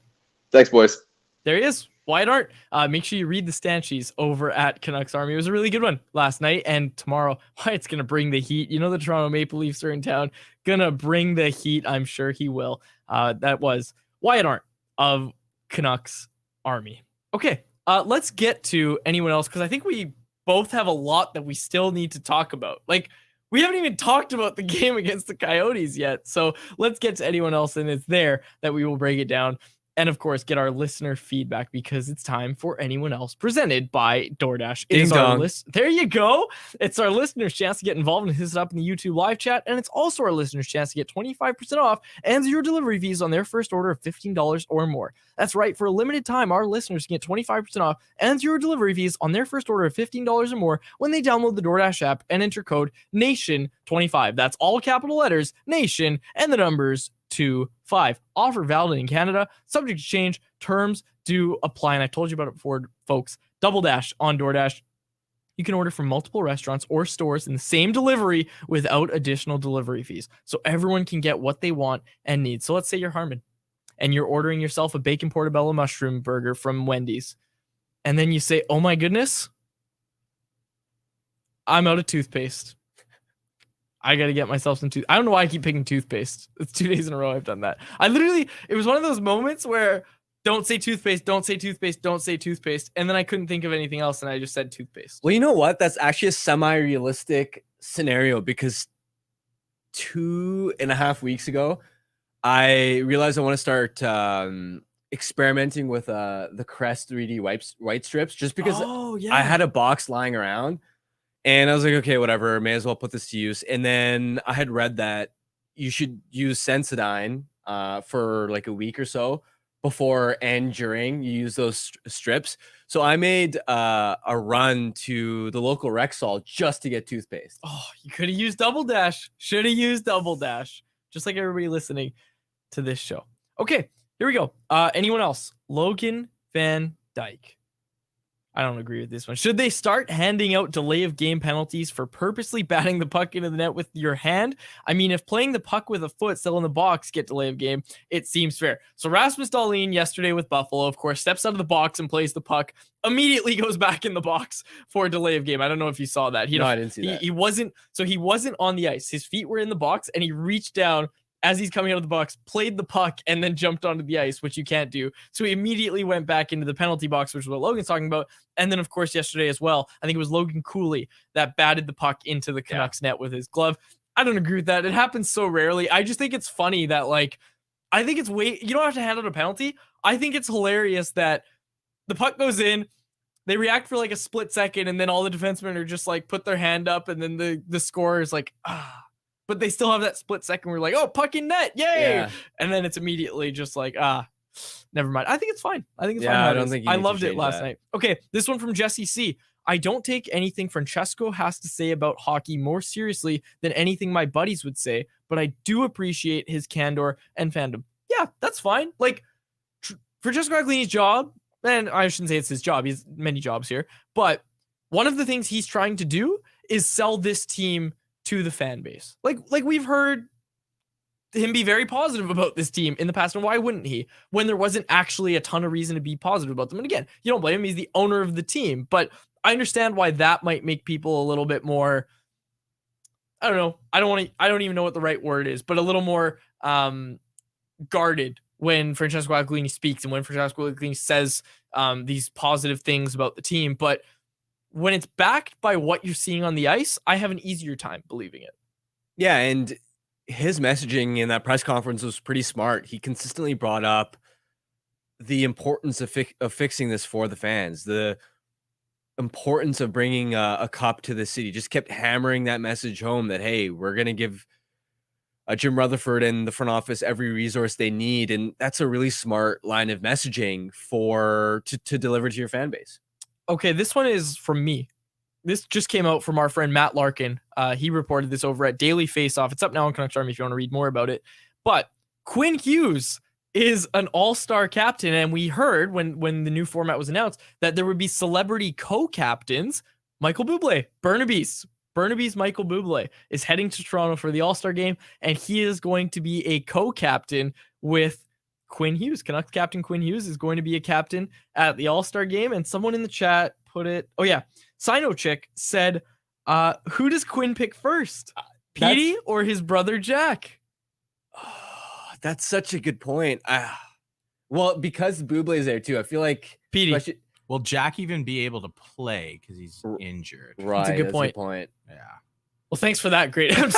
Thanks, boys. There he is, Wyatt Arndt. Make sure you read the Stanchies over at Canucks Army. It was a really good one last night, and tomorrow, Wyatt's going to bring the heat. The Toronto Maple Leafs are in town. Going to bring the heat. I'm sure he will. That was Wyatt Arndt of Canucks Army. Okay. Let's get to anyone else, because I think we both have a lot that we still need to talk about. Like, we haven't even talked about the game against the Coyotes yet. So let's get to anyone else, and it's there that we will break it down. And of course, get our listener feedback because it's time for Anyone Else, presented by DoorDash. It Ding is our dong. There you go. It's our listeners' chance to get involved and hit us up in the YouTube live chat. And it's also our listeners' chance to get 25% off and 0 delivery fees on their first order of $15 or more. That's right. For a limited time, our listeners can get 25% off and 0 delivery fees on their first order of $15 or more when they download the DoorDash app and enter code NATION25. That's all capital letters, NATION, and the numbers 25. Offer valid in Canada, subject to change. Terms do apply. And I told you about it before, folks. Double Dash on DoorDash. You can order from multiple restaurants or stores in the same delivery without additional delivery fees. So everyone can get what they want and need. So let's say you're Harmon and you're ordering yourself a bacon portobello mushroom burger from Wendy's. And then you say, oh my goodness, I'm out of toothpaste. I got to get myself some I don't know why I keep picking toothpaste. It's 2 days in a row I've done that. It was one of those moments where don't say toothpaste, don't say toothpaste, don't say toothpaste. And then I couldn't think of anything else and I just said toothpaste. Well, you know what? That's actually a semi-realistic scenario because 2.5 weeks ago, I realized I want to start experimenting with the Crest 3D white strips just because I had a box lying around. And I was like, okay, whatever, may as well put this to use. And then I had read that you should use Sensodyne for like a week or so before and during you use those strips. So I made a run to the local Rexall just to get toothpaste. Oh, you could have used Double Dash. Should have used Double Dash. Just like everybody listening to this show. Okay, here we go. Anyone else? Logan Van Dyke. I don't agree with this one. Should they start handing out delay of game penalties for purposely batting the puck into the net with your hand? I mean, if playing the puck with a foot still in the box get delay of game, it seems fair. So Rasmus Dahlin yesterday with Buffalo, of course, steps out of the box and plays the puck, immediately goes back in the box for a delay of game. I don't know if you saw that. No, I didn't see that. He wasn't on the ice. His feet were in the box and he reached down as he's coming out of the box, played the puck, and then jumped onto the ice, which you can't do. So he immediately went back into the penalty box, which is what Logan's talking about. And then, of course, yesterday as well, I think it was Logan Cooley that batted the puck into the Canucks net with his glove. I don't agree with that. It happens so rarely. I just think it's funny that, like, I think it's you don't have to hand out a penalty. I think it's hilarious that the puck goes in, they react for like a split second, and then all the defensemen are just like put their hand up, and then the scorer is like, but they still have that split second where you're like, oh, puck in net, yay! Yeah. And then it's immediately just like, never mind. I think it's fine. I think it's fine. I don't think I loved it last night. Okay, this one from Jesse C. I don't take anything Francesco has to say about hockey more seriously than anything my buddies would say, but I do appreciate his candor and fandom. Yeah, that's fine. Like, Francesco Aglini's job, and I shouldn't say it's his job. He has many jobs here, but one of the things he's trying to do is sell this team to the fan base. Like we've heard him be very positive about this team in the past, and why wouldn't he when there wasn't actually a ton of reason to be positive about them? And again, you don't blame him, he's the owner of the team, but I understand why that might make people a little bit more, I don't know, I don't even know what the right word is, but a little more guarded when Francesco Aglini speaks and when Francesco Aglini says these positive things about the team. But when it's backed by what you're seeing on the ice, I have an easier time believing it. Yeah, and his messaging in that press conference was pretty smart. He consistently brought up the importance of fixing this for the fans, the importance of bringing a cup to the city. Just kept hammering that message home that, hey, we're going to give Jim Rutherford and the front office every resource they need. And that's a really smart line of messaging to deliver to your fan base. Okay, this one is from me. This just came out from our friend Matt Larkin. He reported this over at Daily Faceoff. It's up now on Canucks Army if you want to read more about it. But Quinn Hughes is an all-star captain, and we heard when the new format was announced that there would be celebrity co-captains. Michael Bublé, Burnaby's Michael Bublé is heading to Toronto for the All-Star game, and he is going to be a co-captain with Quinn Hughes. Canucks captain Quinn Hughes is going to be a captain at the All-Star game, and someone in the chat put it, Sino Chick said, who does Quinn pick first? Petey or his brother Jack? Oh, that's such a good point. Well, because Bublé is there too, I feel like Petey. Will Jack even be able to play because he's injured? Right, that's a good point. Yeah. Well, thanks for that. Great. No,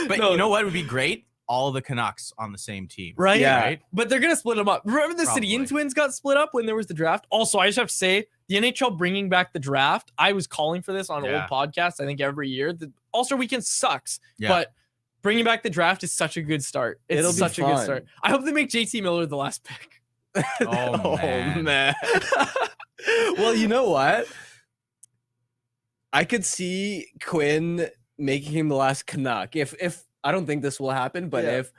but you know what would be great? all the Canucks on the same team. Right? Yeah. Right? But they're going to split them up. Remember the Probably. Sedin twins got split up when there was the draft? Also, I just have to say, the NHL bringing back the draft, I was calling for this on Yeah. old podcasts, I think every year. The All-Star Weekend sucks, Yeah. but bringing back the draft is such a good start. It's It'll be such a good fun. start. I hope they make JT Miller the last pick. Oh, man. Well, you know what? I could see Quinn making him the last Canuck. If I don't think this will happen, but Yeah. if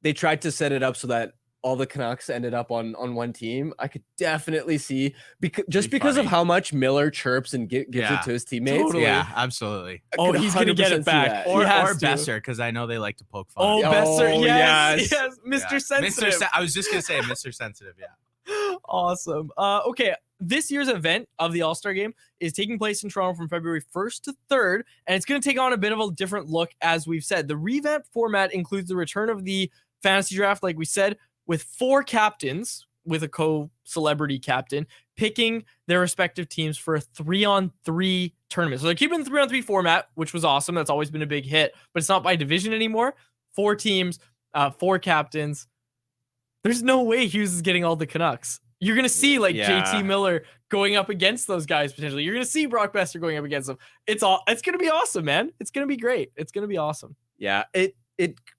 they tried to set it up so that all the Canucks ended up on one team, I could definitely see because Be of funny. how much Miller chirps and gives Yeah. it to his teammates. Totally. Yeah, absolutely. I Oh, could he's going to get 100% it see back. that. He Or has to. Besser, because I know they like to poke fun. Oh, Oh, Besser. Yes. yes. Yes. Mr. Yeah. Sensitive. I was just gonna say Mr. Sensitive. Yeah. Awesome. Okay, this year's event of the All-Star Game is taking place in Toronto from February 1st to 3rd, and it's going to take on a bit of a different look, as we've said. The revamped format includes the return of the fantasy draft, like we said, with 4 captains, with a co-celebrity captain, picking their respective teams for a 3-on-3 tournament. So they're keeping the 3-on-3 format, which was awesome. That's always been a big hit, but it's not by division anymore. 4 teams, 4 captains. There's no way Hughes is getting all the Canucks. You're going to see like Yeah. JT Miller going up against those guys potentially. You're going to see Brock Besser going up against them. It's going to be awesome, man. It's going to be great. It's going to be awesome. Yeah, it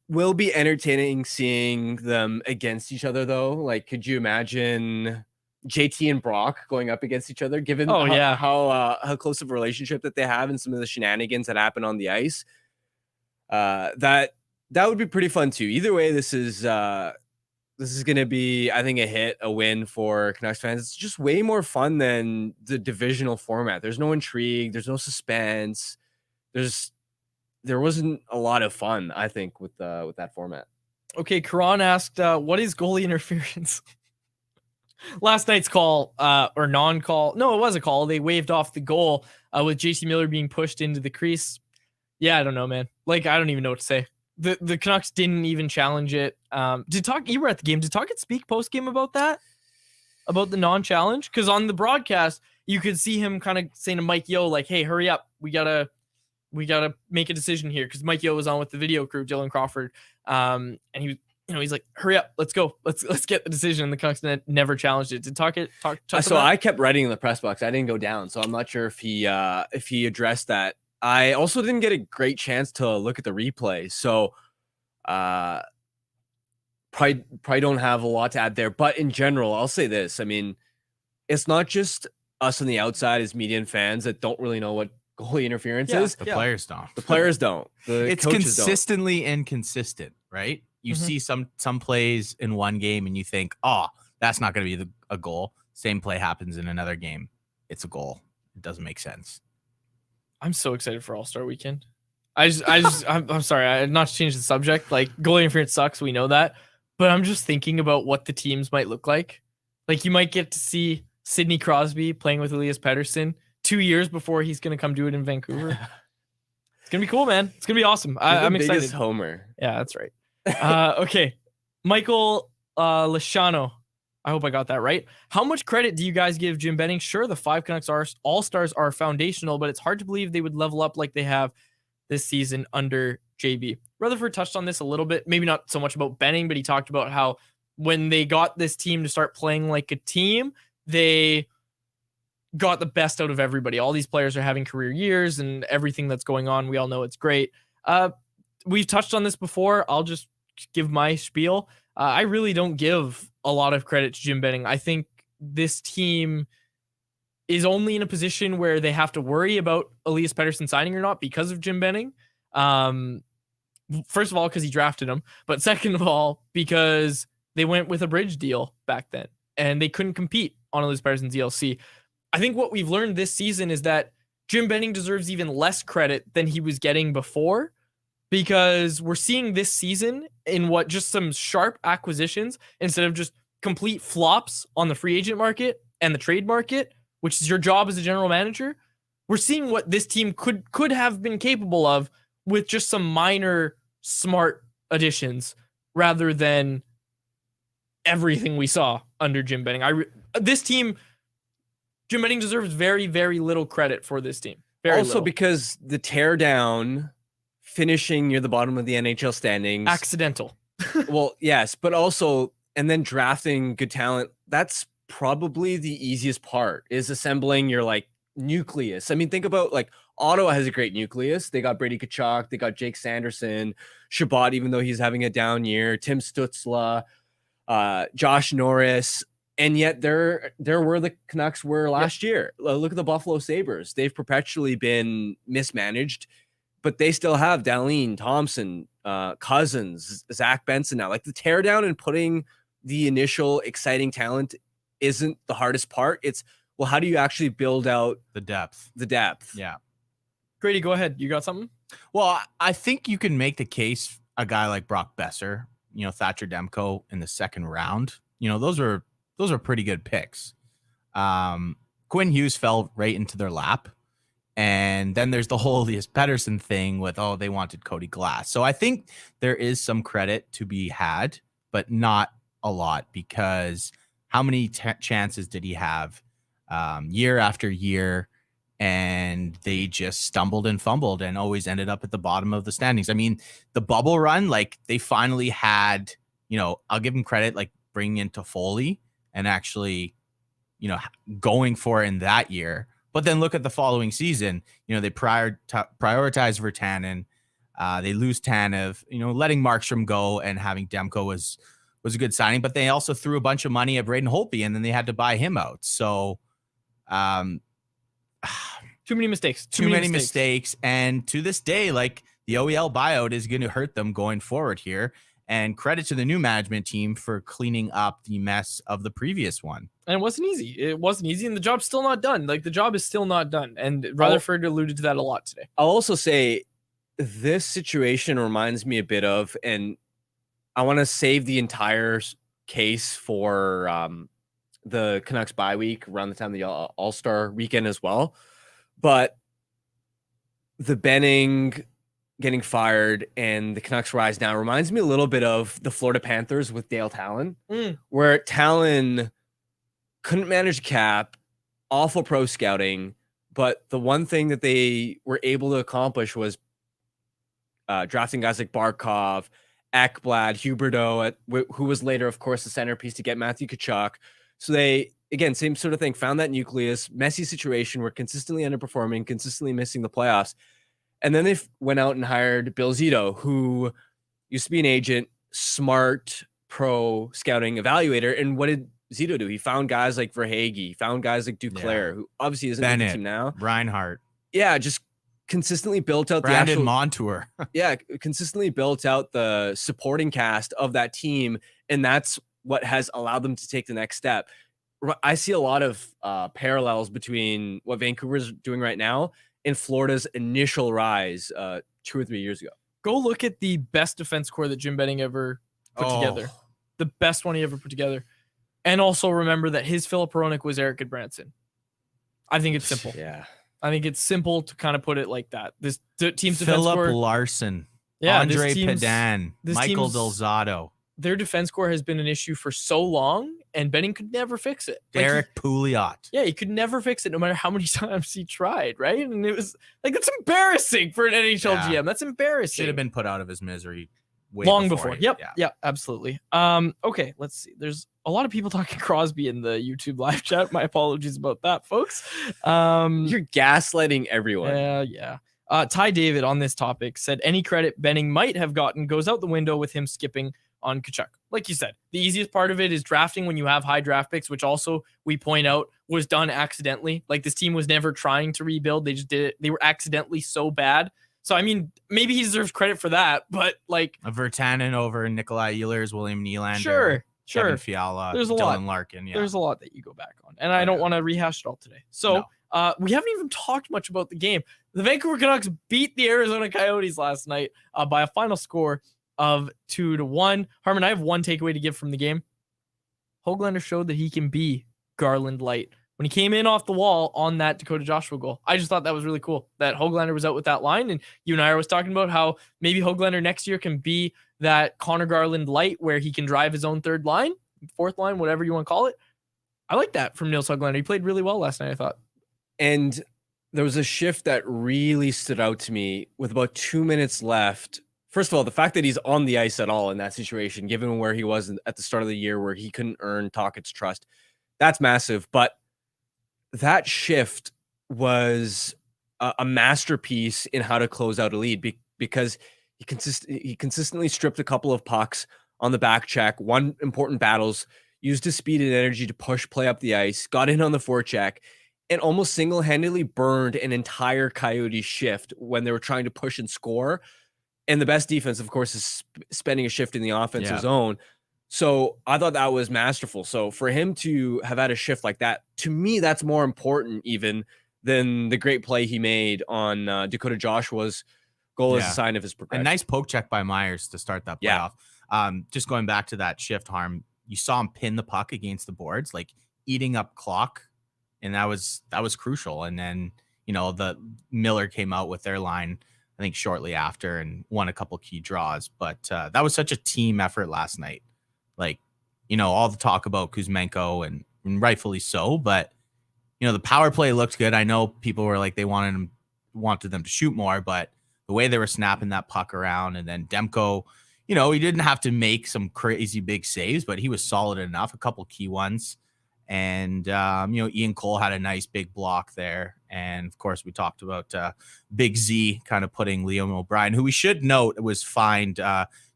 will be entertaining seeing them against each other, though. Like, could you imagine JT and Brock going up against each other, given Oh, yeah. how close of a relationship that they have and some of the shenanigans that happen on the ice? That would be pretty fun too. Either way, this is going to be, I think, a win for Canucks fans. It's just way more fun than the divisional format. There's no intrigue. There's no suspense. There wasn't a lot of fun, I think, with that format. Okay, Karan asked, what is goalie interference? Last night's call, or non-call. No, it was a call. They waved off the goal with JT Miller being pushed into the crease. Yeah, I don't know, man. Like, I don't even know what to say. The Canucks didn't even challenge it. You were at the game. Did Tocchet speak post-game about that? About the non-challenge? Because on the broadcast, you could see him kind of saying to Mike Yeo, like, hey, hurry up. We gotta make a decision here. Because Mike Yeo was on with the video crew, Dylan Crawford. And he was, he's like, hurry up, let's go. Let's get the decision. And the Canucks never challenged it. Did Tocchet talk So I kept writing in the press box. I didn't go down. So I'm not sure if he addressed that. I also didn't get a great chance to look at the replay. So probably don't have a lot to add there. But in general, I'll say this. I mean, it's not just us on the outside as media and fans that don't really know what goalie interference is. The players don't. The players don't. The It's coaches don't. consistently inconsistent, right? You see some plays in one game and you think, oh, that's not going to be a goal. Same play happens in another game. It's a goal. It doesn't make sense. I'm so excited for All-Star Weekend. I'm sorry, not to change the subject. Like, goalie interference sucks, we know that. But I'm just thinking about what the teams might look like. Like, you might get to see Sidney Crosby playing with Elias Pettersson 2 years before he's going to come do it in Vancouver. It's going to be cool, man. It's going to be awesome. I'm Biggest excited. homer. Yeah, that's right. Okay. Michael Lashano. I hope I got that right. How much credit do you guys give Jim Benning? Sure, the 5 Canucks All-Stars are foundational, but it's hard to believe they would level up like they have this season under JB. Rutherford touched on this a little bit, maybe not so much about Benning, but he talked about how when they got this team to start playing like a team, they got the best out of everybody. All these players are having career years and everything that's going on. We all know it's great. We've touched on this before. I'll just give my spiel. I really don't give a lot of credit to Jim Benning. I think this team is only in a position where they have to worry about Elias Pettersson signing or not because of Jim Benning. First of all, because he drafted him, but second of all, because they went with a bridge deal back then and they couldn't compete on Elias Pettersson's DLC. I think what we've learned this season is that Jim Benning deserves even less credit than he was getting before, because we're seeing this season in just some sharp acquisitions instead of just complete flops on the free agent market and the trade market, which is your job as a general manager. We're seeing what this team could have been capable of with just some minor smart additions rather than everything we saw under Jim Benning. This team, Jim Benning deserves very, very little credit for this team. Very also little. because the teardown finishing near the bottom of the NHL standings. Accidental. Well, yes, but also, and then drafting good talent. That's probably the easiest part, is assembling your like nucleus. I mean, think about like Ottawa has a great nucleus. They got Brady Tkachuk, they got Jake Sanderson, Shabbat, even though he's having a down year, Tim Stützle, Josh Norris, and yet they're where the Canucks were last year. Look at the Buffalo Sabres. They've perpetually been mismanaged, but they still have Dahlin, Thompson, Cousins, Zach Benson now. Like the teardown and putting the initial exciting talent isn't the hardest part. It's, well, how do you actually build out The depth. the depth? Yeah. Grady, go ahead. You got something? Well, I think you can make the case a guy like Brock Besser, Thatcher Demko in the second round. Those are pretty good picks. Quinn Hughes fell right into their lap. And then there's the whole Elias Pettersson thing with, they wanted Cody Glass. So I think there is some credit to be had, but not a lot, because how many chances did he have year after year? And they just stumbled and fumbled and always ended up at the bottom of the standings. I mean, the bubble run, like they finally had, I'll give them credit, like bringing in Toffoli and actually, going for it in that year. But then look at the following season. They prioritize Virtanen. They lose Tanev. Letting Markstrom go and having Demko was a good signing. But they also threw a bunch of money at Braden Holtby, and then they had to buy him out. So, Too many mistakes. Too many mistakes. And to this day, like the OEL buyout is going to hurt them going forward here. And credit to the new management team for cleaning up the mess of the previous one. And it wasn't easy. And the job's still not done. Like the job is still not done. And Rutherford alluded to that a lot today. I'll also say this situation reminds me a bit of, and I want to save the entire case for the Canucks bye week around the time of the All-Star weekend as well. But the Benning getting fired and the Canucks rise now reminds me a little bit of the Florida Panthers with Dale Talon, where Talon couldn't manage cap, awful pro scouting, but the one thing that they were able to accomplish was drafting guys like Barkov, Ekblad, Huberdeau, who was later, of course, the centerpiece to get Matthew Tkachuk. So they, again, same sort of thing, found that nucleus, messy situation, were consistently underperforming, consistently missing the playoffs. And then they went out and hired Bill Zito, who used to be an agent, smart pro scouting evaluator. And what did Zito do? He found guys like Verhaeghe, he found guys like Duclair, who obviously isn't in the team now. Reinhart. Yeah, just consistently built out Brandon the actual Montour. yeah, consistently built out the supporting cast of that team. And that's what has allowed them to take the next step. I see a lot of parallels between what Vancouver's doing right now and Florida's initial rise 2 or 3 years ago. Go look at the best defense core that Jim Benning ever put together. The best one he ever put together. And also remember that his Philip Hronek was Eric Goodbranson. I think it's simple. Yeah. I think it's simple to kind of put it like that. This team's defense Philip core. Larson. Yeah, Andre Padan. Michael Delzato. Their defense core has been an issue for so long, and Benning could never fix it. Derek Pouliot. Yeah, he could never fix it no matter how many times he tried, right? And it was like, that's embarrassing for an NHL GM. That's embarrassing. Should have been put out of his misery long before. Yep, absolutely. Okay, let's see. There's a lot of people talking Crosby in the YouTube live chat. My apologies about that, folks. You're gaslighting everyone. Yeah. Ty David on this topic said any credit Benning might have gotten goes out the window with him skipping on Tkachuk. Like you said, the easiest part of it is drafting when you have high draft picks, which also we point out was done accidentally. Like this team was never trying to rebuild. They just did it. They were accidentally so bad. So, I mean, maybe he deserves credit for that, but like a Vertanen over Nikolai Ehlers, William Nylander. Sure. Kevin Fiala, there's a Dylan lot. Larkin. Yeah. There's a lot that you go back on, and I don't want to rehash it all today. So we haven't even talked much about the game. The Vancouver Canucks beat the Arizona Coyotes last night by a final score of 2-1. Harmon, I have one takeaway to give from the game. Höglander showed that he can be Garland light. When he came in off the wall on that Dakota Joshua goal, I just thought that was really cool that Höglander was out with that line. And you and I was talking about how maybe Höglander next year can be that Connor Garland light where he can drive his own third line, fourth line, whatever you want to call it. I like that from Nils Höglander. He played really well last night, I thought. And There was a shift that really stood out to me with about 2 minutes left. First of all, the fact that he's on the ice at all in that situation, given where he was at the start of the year where he couldn't earn Tocchet's trust, that's massive. But that shift was a masterpiece in how to close out a lead because he consistently stripped a couple of pucks on the back check, won important battles, used his speed and energy to push play up the ice, got in on the forecheck, and almost single-handedly burned an entire Coyote shift when they were trying to push and score. And the best defense, of course, is spending a shift in the offensive zone. So I thought that was masterful. So for him to have had a shift like that, to me, that's more important even than the great play he made on Dakota Joshua's goal as a sign of his progression. A nice poke check by Myers to start that playoff. Just going back to that shift, Harm, you saw him pin the puck against the boards, like eating up clock. And that was crucial. And then, the Miller came out with their line, I think shortly after, and won a couple key draws. But that was such a team effort last night. Like, all the talk about Kuzmenko and rightfully so, but the power play looked good. I know people were like, they wanted them to shoot more, but the way they were snapping that puck around, and then Demko, he didn't have to make some crazy big saves, but he was solid enough, a couple key ones. And, Ian Cole had a nice big block there. And of course, we talked about Big Z kind of putting Liam O'Brien, who we should note was fined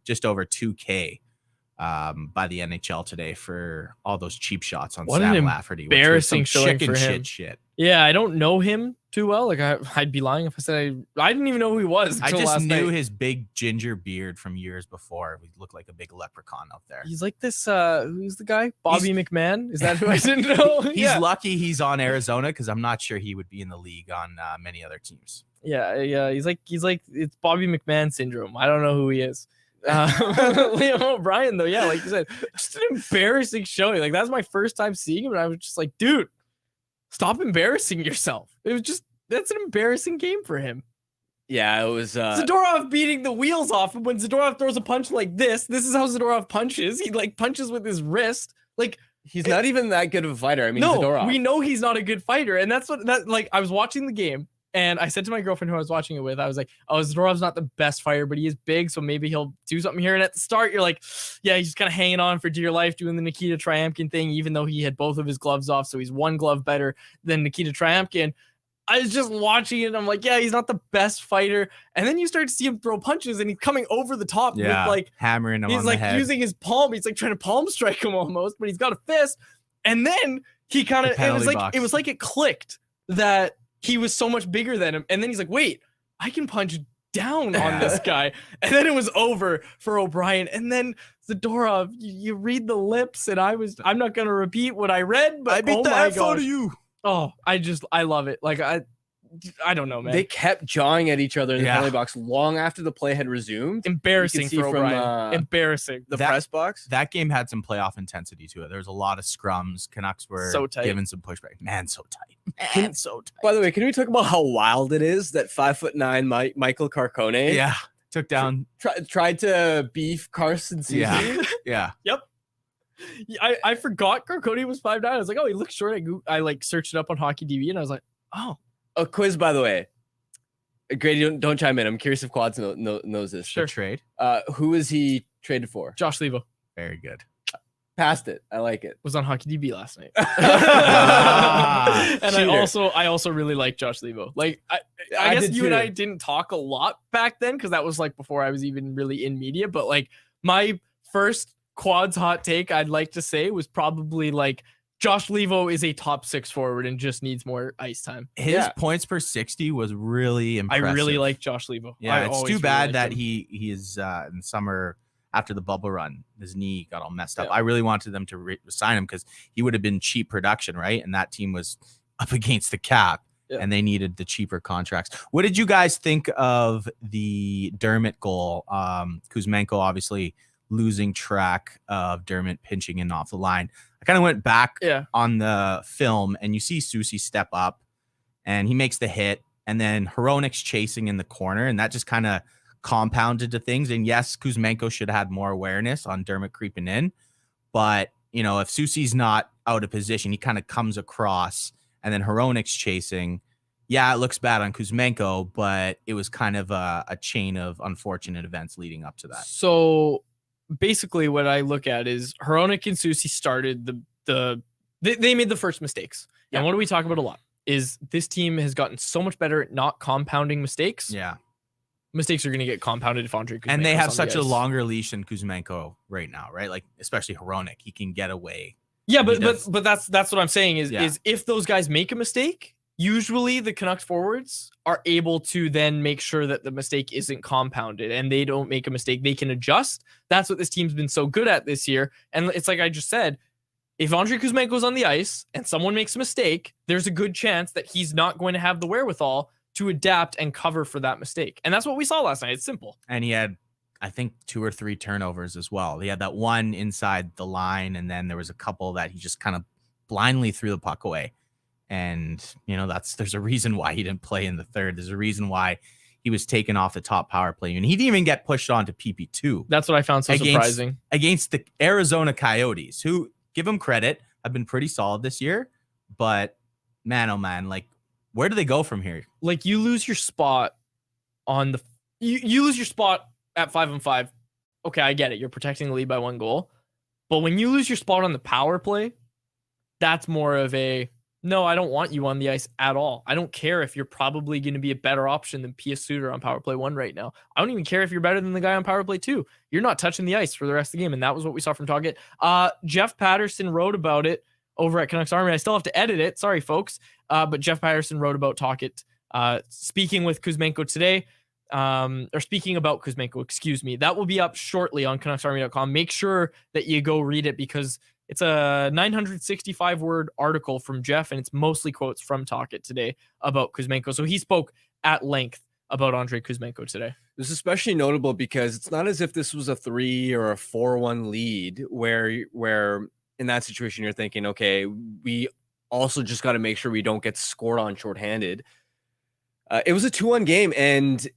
just over $2,000 by the NHL today for all those cheap shots on Sam Lafferty. Embarrassing showing for him. Shit. Yeah, I don't know him too well. Like I'd be lying if I said I didn't even know who he was. I just knew his big ginger beard from years before. He looked like a big leprechaun out there. He's like this. Who's the guy? Bobby McMahon. Is that who I didn't know? He's lucky he's on Arizona because I'm not sure he would be in the league on many other teams. Yeah. He's like it's Bobby McMahon syndrome. I don't know who he is. Liam O'Brien though, yeah, like you said, just an embarrassing showing. Like that's my first time seeing him, and I was just like, dude, stop embarrassing yourself. That's an embarrassing game for him. Yeah, it was Zadorov beating the wheels off him. When Zadorov throws a punch like this is how Zadorov punches. He like punches with his wrist. Like he's not even that good of a fighter. I mean, no, Zadorov. We know he's not a good fighter, and that's like I was watching the game. And I said to my girlfriend who I was watching it with, I was like, oh, Zadorov's not the best fighter, but he is big, so maybe he'll do something here. And at the start, you're like, yeah, he's just kind of hanging on for dear life, doing the Nikita Triamkin thing, even though he had both of his gloves off, so he's one glove better than Nikita Triamkin. I was just watching it, and I'm like, yeah, he's not the best fighter. And then you start to see him throw punches, and he's coming over the top with like hammering him. He's on like the head. using his palm. He's like trying to palm strike him almost, but he's got a fist. And then he kind of it was like it clicked that he was so much bigger than him. And then he's like, wait, I can punch down on this guy. And then it was over for O'Brien. And then Zadorov, you read the lips, and I'm not going to repeat what I read, but I beat the F out of you. Oh, I love it. Like, I don't know, man. They kept jawing at each other in the penalty box long after the play had resumed. Embarrassing for O'Brien. Embarrassing. The press box. That game had some playoff intensity to it. There was a lot of scrums. Canucks were so tight, giving some pushback. Man, so tight. So tight. By the way, can we talk about how wild it is that 5'9" Michael Carcone? Took down. Tried to beef Carson Ceci. Yeah. Yep. I forgot Carcone was 5'9". I was like, oh, he looks short. I like searched it up on Hockey DB, and I was like, oh. A quiz, by the way. Grady, don't chime in. I'm curious if Quads knows this. Sure. Trade. Who is he traded for? Josh Levo. Very good. Passed it. I like it. Was on Hockey DB last night. And I also really like Josh Levo. Like I guess you and I didn't talk a lot back then because that was like before I was even really in media. But like my first Quads hot take, I'd like to say, was probably like Josh Levo is a top 6 forward and just needs more ice time. His points per 60 was really impressive. I really like Josh Levo. Yeah, it's too bad that he is in summer after the bubble run, his knee got all messed up. I really wanted them to sign him because he would have been cheap production, right? And that team was up against the cap, and they needed the cheaper contracts. What did you guys think of the Dermott goal? Kuzmenko obviously losing track of Dermott pinching in off the line. I kind of went back on the film, and you see Soucy step up, and he makes the hit, and then Hronik's chasing in the corner, and that just kind of compounded to things. And yes, Kuzmenko should have had more awareness on Dermott creeping in, but if Soucy's not out of position, he kind of comes across, and then Hronik's chasing, yeah, it looks bad on Kuzmenko, but it was kind of a chain of unfortunate events leading up to that. So basically what I look at is Hronek and Susi started they made the first mistakes. Yeah. And what do we talk about a lot is this team has gotten so much better at not compounding mistakes. Yeah. Mistakes are going to get compounded if Andrei Kuzmenko's And they have on such the a ice. longer leash than Kuzmenko right now, right? Like, especially Hronek, he can get away. Yeah, He does. but that's what I'm saying is Yeah. is if those guys make a mistake, usually the Canucks forwards are able to then make sure that the mistake isn't compounded and they don't make a mistake. They can adjust. That's what this team's been so good at this year. And it's like I just said, if Andrei Kuzmenko's on the ice and someone makes a mistake, there's a good chance that he's not going to have the wherewithal to adapt and cover for that mistake. And that's what we saw last night. It's simple. And he had, I think, 2 or 3 turnovers as well. He had that one inside the line, and then there was a couple that he just kind of blindly threw the puck away. And, you know, there's a reason why he didn't play in the third. There's a reason why he was taken off the top power play. And he didn't even get pushed on to PP2. That's what I found so surprising. Against the Arizona Coyotes, who, give them credit, have been pretty solid this year. But, man, oh, man, like, where do they go from here? Like you lose your spot on the you lose your spot at 5-on-5. Okay, I get it. You're protecting the lead by 1 goal. But when you lose your spot on the power play, that's more of a no, I don't want you on the ice at all. I don't care if you're probably going to be a better option than P.S. Suter on power play 1 right now. I don't even care if you're better than the guy on power play 2. You're not touching the ice for the rest of the game. And that was what we saw from Toggett. Jeff Patterson wrote about it over at Canucks Army. I still have to edit it. Sorry, folks. But Jeff Patterson wrote about Toggett speaking with Kuzmenko today. Or speaking about Kuzmenko, excuse me. That will be up shortly on CanucksArmy.com. Make sure that you go read it because it's a 965-word article from Jeff, and it's mostly quotes from Toggett today about Kuzmenko. So he spoke at length about Andrei Kuzmenko today. This is especially notable because it's not as if this was a 3 or a 4-1 lead where in that situation you're thinking, okay, we also just got to make sure we don't get scored on shorthanded. It was a 2-1 game, and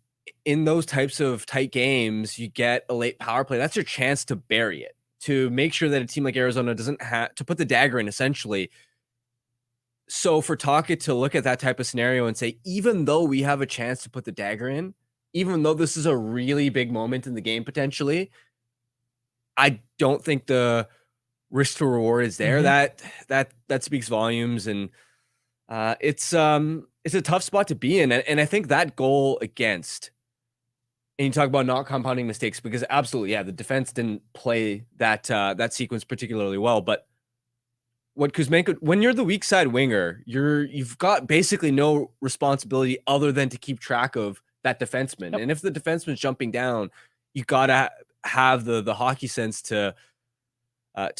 in those types of tight games, you get a late power play. That's your chance to bury it, to make sure that a team like Arizona doesn't have to put the dagger in, essentially. So for Toggett to look at that type of scenario and say, even though we have a chance to put the dagger in, even though this is a really big moment in the game potentially, I don't think the risk to reward is there. That speaks volumes, and it's a tough spot to be in. And I think that goal against, and you talk about not compounding mistakes, because absolutely, yeah, the defense didn't play that sequence particularly well. But what Kuzmenko, when you're the weak side winger, you've got basically no responsibility other than to keep track of that defenseman. Yep. And if the defenseman's jumping down, you gotta have the hockey sense to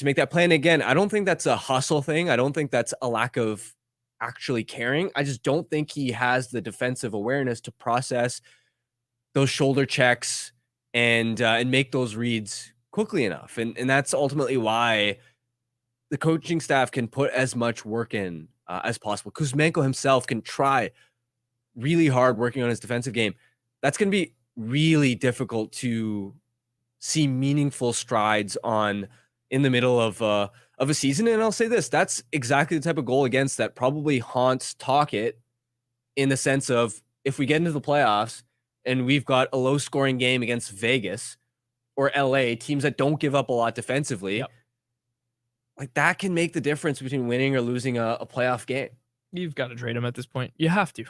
make that play. And again, I don't think that's a hustle thing. I don't think that's a lack of actually caring. I just don't think he has the defensive awareness to process those shoulder checks and make those reads quickly enough. And that's ultimately why the coaching staff can put as much work in as possible. Kuzmenko himself can try really hard working on his defensive game. That's going to be really difficult to see meaningful strides on in the middle of a season. And I'll say this, that's exactly the type of goal against that probably haunts Toggett, in the sense of, if we get into the playoffs and we've got a low scoring game against Vegas or LA, teams that don't give up a lot defensively, yep, like that can make the difference between winning or losing a playoff game. You've got to trade him at this point. You have to.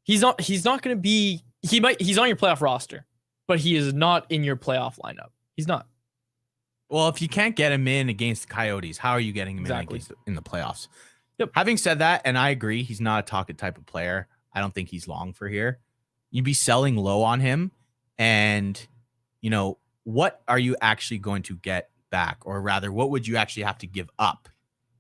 He's not going to be, he's on your playoff roster, but he is not in your playoff lineup. He's not. Well, if you can't get him in against the Coyotes, how are you getting him in the playoffs? Yep. Having said that, and I agree, he's not a Toggett type of player. I don't think he's long for here. You'd be selling low on him. And, you know, what are you actually going to get back? Or rather, what would you actually have to give up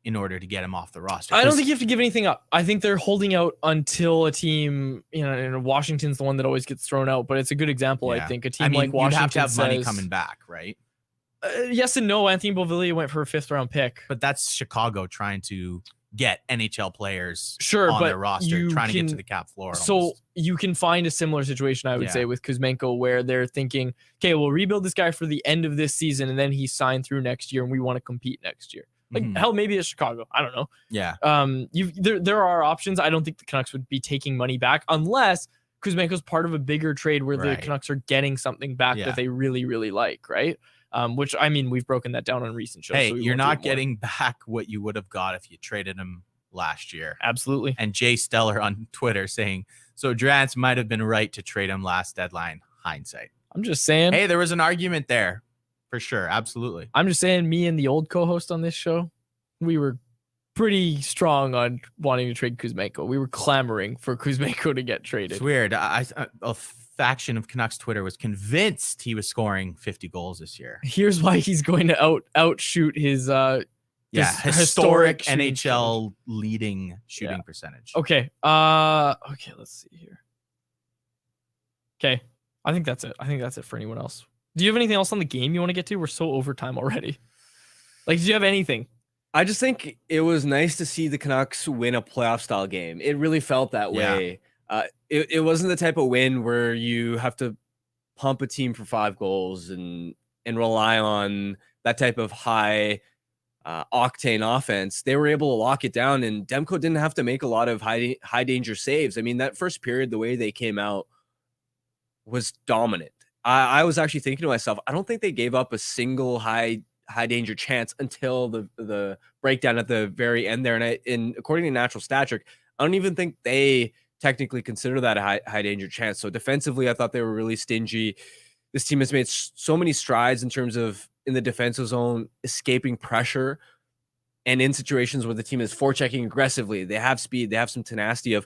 in order to get him off the roster? I don't think you have to give anything up. I think they're holding out until a team, you know, and Washington's the one that always gets thrown out, but it's a good example. Yeah. I think a team like Washington you'd have to have money says, coming back, right? Yes and no. Anthony Beauvillier went for a 5th-round pick. But that's Chicago trying to get NHL players sure, on but their roster, trying to get to the cap floor. So almost. you can find a similar situation, I would say, with Kuzmenko, where they're thinking, okay, we'll rebuild this guy for the end of this season, and then he's signed through next year, and we want to compete next year. Like hell, maybe it's Chicago. I don't know. Yeah. There are options. I don't think the Canucks would be taking money back unless Kuzmenko's part of a bigger trade where the Canucks are getting something back that they really, really like, right? Which, I mean, we've broken that down on recent shows. Hey, so you're not getting back what you would have got if you traded him last year. Absolutely. And Jay Steller on Twitter saying, so Drance might have been right to trade him last deadline. Hindsight. I'm just saying. Hey, there was an argument there. For sure. Absolutely. I'm just saying, me and the old co-host on this show, we were pretty strong on wanting to trade Kuzmenko. We were clamoring for Kuzmenko to get traded. It's weird. A faction of Canucks Twitter was convinced he was scoring 50 goals this year. Here's why he's going to outshoot his historic NHL leading shooting percentage. Okay. Okay, let's see here. Okay. I think that's it for anyone else. Do you have anything else on the game you want to get to? We're so overtime already. Like, do you have anything? I just think it was nice to see the Canucks win a playoff style game. It really felt that way. It wasn't the type of win where you have to pump a team for 5 goals and rely on that type of high octane offense. They were able to lock it down, and Demko didn't have to make a lot of high danger saves. I mean, that first period, the way they came out was dominant. I was actually thinking to myself, I don't think they gave up a single high danger chance until the breakdown at the very end there. And according to Natural Stat Trick, I don't even think they technically consider that a high danger chance. So defensively, I thought they were really stingy. This team has made so many strides in terms of in the defensive zone, escaping pressure, and in situations where the team is forechecking aggressively. They have speed, they have some tenacity of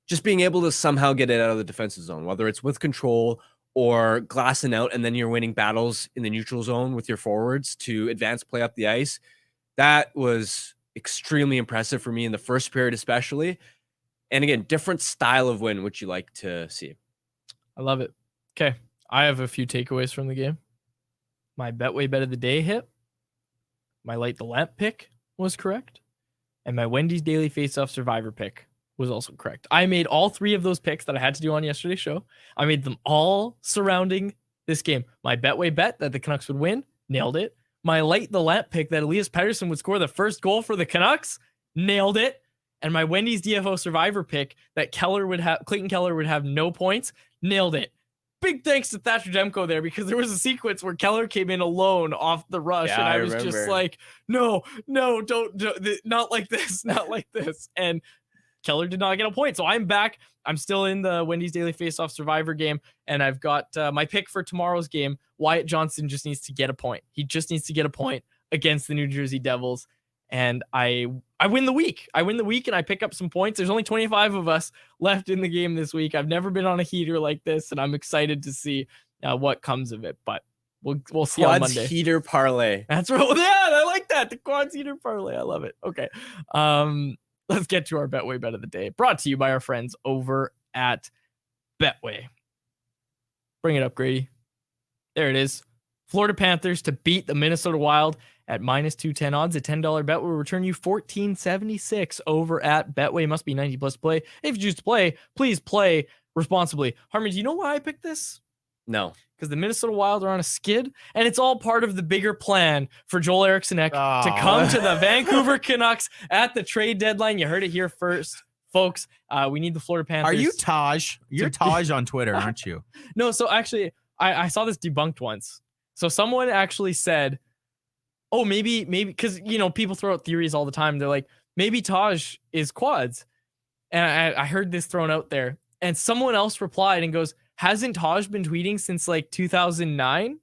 just being able to somehow get it out of the defensive zone, whether it's with control or glassing out, and then you're winning battles in the neutral zone with your forwards to advance play up the ice. That was extremely impressive for me in the first period, especially. And again, different style of win, which you like to see. I love it. Okay. I have a few takeaways from the game. My Betway bet of the day hit. My light the lamp pick was correct. And my Wendy's Daily Face-Off Survivor pick was also correct. I made all 3 of those picks that I had to do on yesterday's show. I made them all surrounding this game. My Betway bet that the Canucks would win, nailed it. My light the lamp pick that Elias Pettersson would score the first goal for the Canucks, nailed it. And my Wendy's DFO Survivor pick that Clayton Keller would have no points, nailed it. Big thanks to Thatcher Demko there, because there was a sequence where Keller came in alone off the rush, and I was just like, no, don't, not like this, not like this. And Keller did not get a point. So I'm back. I'm still in the Wendy's Daily Face-Off Survivor game, and I've got my pick for tomorrow's game. Wyatt Johnston just needs to get a point. He just needs to get a point against the New Jersey Devils, and I win the week. I win the week, and I pick up some points. There's only 25 of us left in the game this week. I've never been on a heater like this, and I'm excited to see what comes of it. But we'll see on Monday. Heater parlay. That's right. Yeah, I like that. The Quads heater parlay. I love it. Okay. Let's get to our Betway bet of the day, brought to you by our friends over at Betway. Bring it up, Grady. There it is. Florida Panthers to beat the Minnesota Wild at -210 odds. A $10 bet will return you $14.76 over at Betway. Must be 90 plus play. If you choose to play, please play responsibly. Harmon, do you know why I picked this? No. Because the Minnesota Wild are on a skid, and it's all part of the bigger plan for Joel Eriksson Ek to come to the Vancouver Canucks at the trade deadline. You heard it here first, folks. We need the Florida Panthers. Are you Taj? You're Taj on Twitter, aren't you? No, so actually, I saw this debunked once. So someone actually said, oh, maybe, because, people throw out theories all the time. They're like, maybe Taj is quads. And I heard this thrown out there. And someone else replied and goes, hasn't Taj been tweeting since like 2009?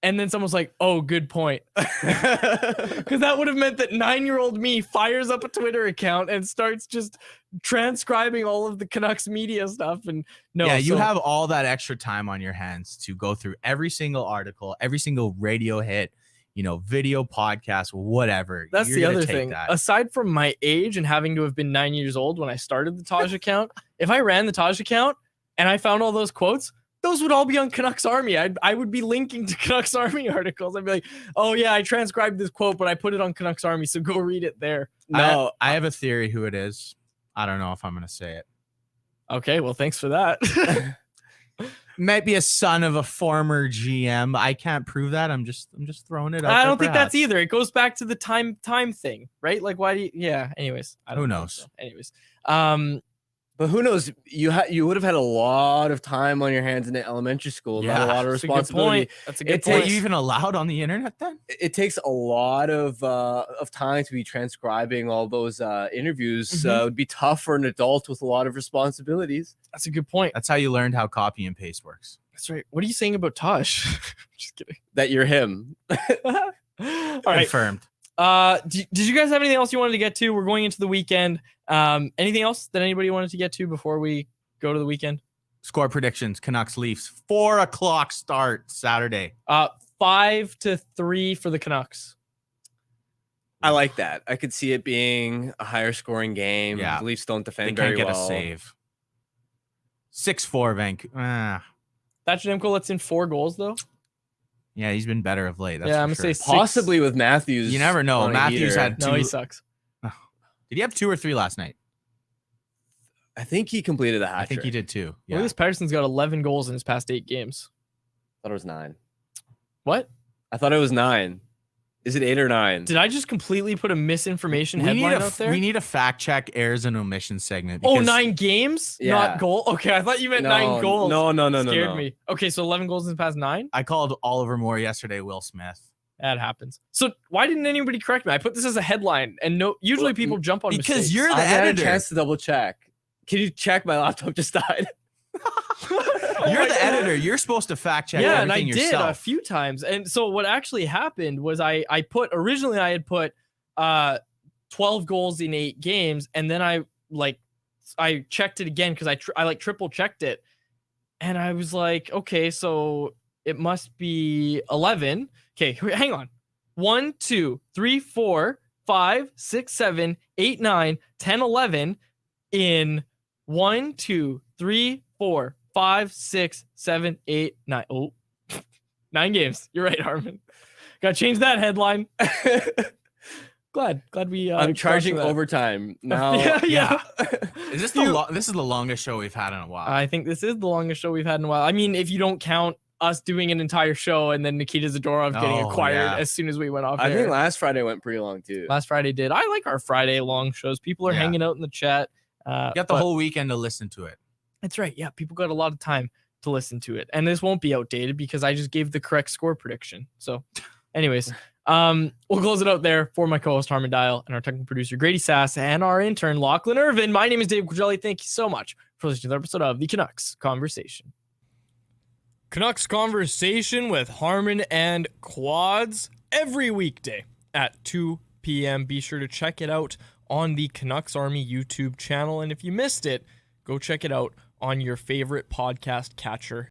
And then someone's like, oh, good point. Because that would have meant that 9-year-old me fires up a Twitter account and starts just transcribing all of the Canucks media stuff. And you have all that extra time on your hands to go through every single article, every single radio hit, video podcast, whatever. That's the other thing. Aside from my age and having to have been 9 years old when I started the Taj account, if I ran the Taj account and I found all those quotes, those would all be on Canucks Army. I would be linking to Canucks Army articles. I'd be like, oh yeah, I transcribed this quote, but I put it on Canucks Army, so go read it there. No, I have a theory who it is. I don't know if I'm going to say it. Okay, well, thanks for that. Might be a son of a former GM. I can't prove that. I'm just throwing it out. I there don't think that's perhaps. either. It goes back to the time thing, right? Like, why do you? Yeah. Anyways, I don't Who know, knows? so. Anyways, But who knows? You would have had a lot of time on your hands in elementary school. Not a lot of that's a good responsibility. point. That's a good It Are point. you even allowed on the internet then? It takes a lot of time to be transcribing all those interviews. It would be tough for an adult with a lot of responsibilities. That's a good point. That's how you learned how copy and paste works. That's right. What are you saying about Tosh? Just kidding. That you're him. All right. Confirmed. Did you guys have anything else you wanted to get to? We're going into the weekend. Anything else that anybody wanted to get to before we go to the weekend? Score predictions: Canucks Leafs 4:00 start Saturday. 5-3 for the Canucks. I like that. I could see it being a higher scoring game. Yeah. The Leafs don't They defend can't very get well. a save. 6-4 Vancouver. Thatcher Demko lets in 4 goals though. Yeah, he's been better of late. That's Yeah, for I'm gonna sure. say 6. Possibly with Matthews. You never know. on a Matthews heater. had No, he two. sucks. Did he have 2 or 3 last night? I think he completed a hat I think he trick. did too. Look Yeah. at this. Patterson's got 11 goals in his past 8 games. I thought it was 9. What? I thought it was 9. Is it 8 or 9? Did I just completely put a misinformation headline out there? We need a fact check errors and omissions segment. Oh, because 9 games, Yeah. not goal. Okay, I thought you meant 9 goals. No. Scared me. Okay, so 11 goals in the past 9. I called Oliver Moore yesterday, Will Smith. That happens. So why didn't anybody correct me? I put this as a headline, and no. Usually Well, people jump on because mistakes. you're the I had a editor. chance to double check. Can you check? My laptop just died. You're the editor. You're supposed to fact check yeah, and I everything did a yourself. few times. And so what actually happened was I originally I had put 12 goals in 8 games, and then I checked it again because I triple checked it, and I was like, okay, so it must be 11. Okay, hang on. 1, 2, 3, 4, 5, 6, 7, 8, 9, 10, 11 in 1, 2, 3, 4, 5, 6, 7, 8, 9. Oh, 9 games. You're right, Harmon. Got to change that headline. Glad we. I'm charging crossed that. overtime now. yeah. Is this this is the longest show we've had in a while? I think this is the longest show we've had in a while. I mean, if you don't count us doing an entire show and then Nikita Zadorov getting Oh, acquired yeah. as soon as we went off I air. think last Friday went pretty long too. Last Friday did. I like our Friday long shows. People are Yeah. hanging out in the chat. You got the but- whole weekend to listen to it. That's right. Yeah, people got a lot of time to listen to it. And this won't be outdated because I just gave the correct score prediction. So, anyways, we'll close it out there for my co-host Harmon Dial and our technical producer Grady Sass and our intern Lachlan Irvin. My name is Dave Quadrelli. Thank you so much for listening to the episode of the Canucks Conversation. Canucks Conversation with Harmon and Quads every weekday at 2 p.m. Be sure to check it out on the Canucks Army YouTube channel. And if you missed it, go check it out on your favorite podcast catcher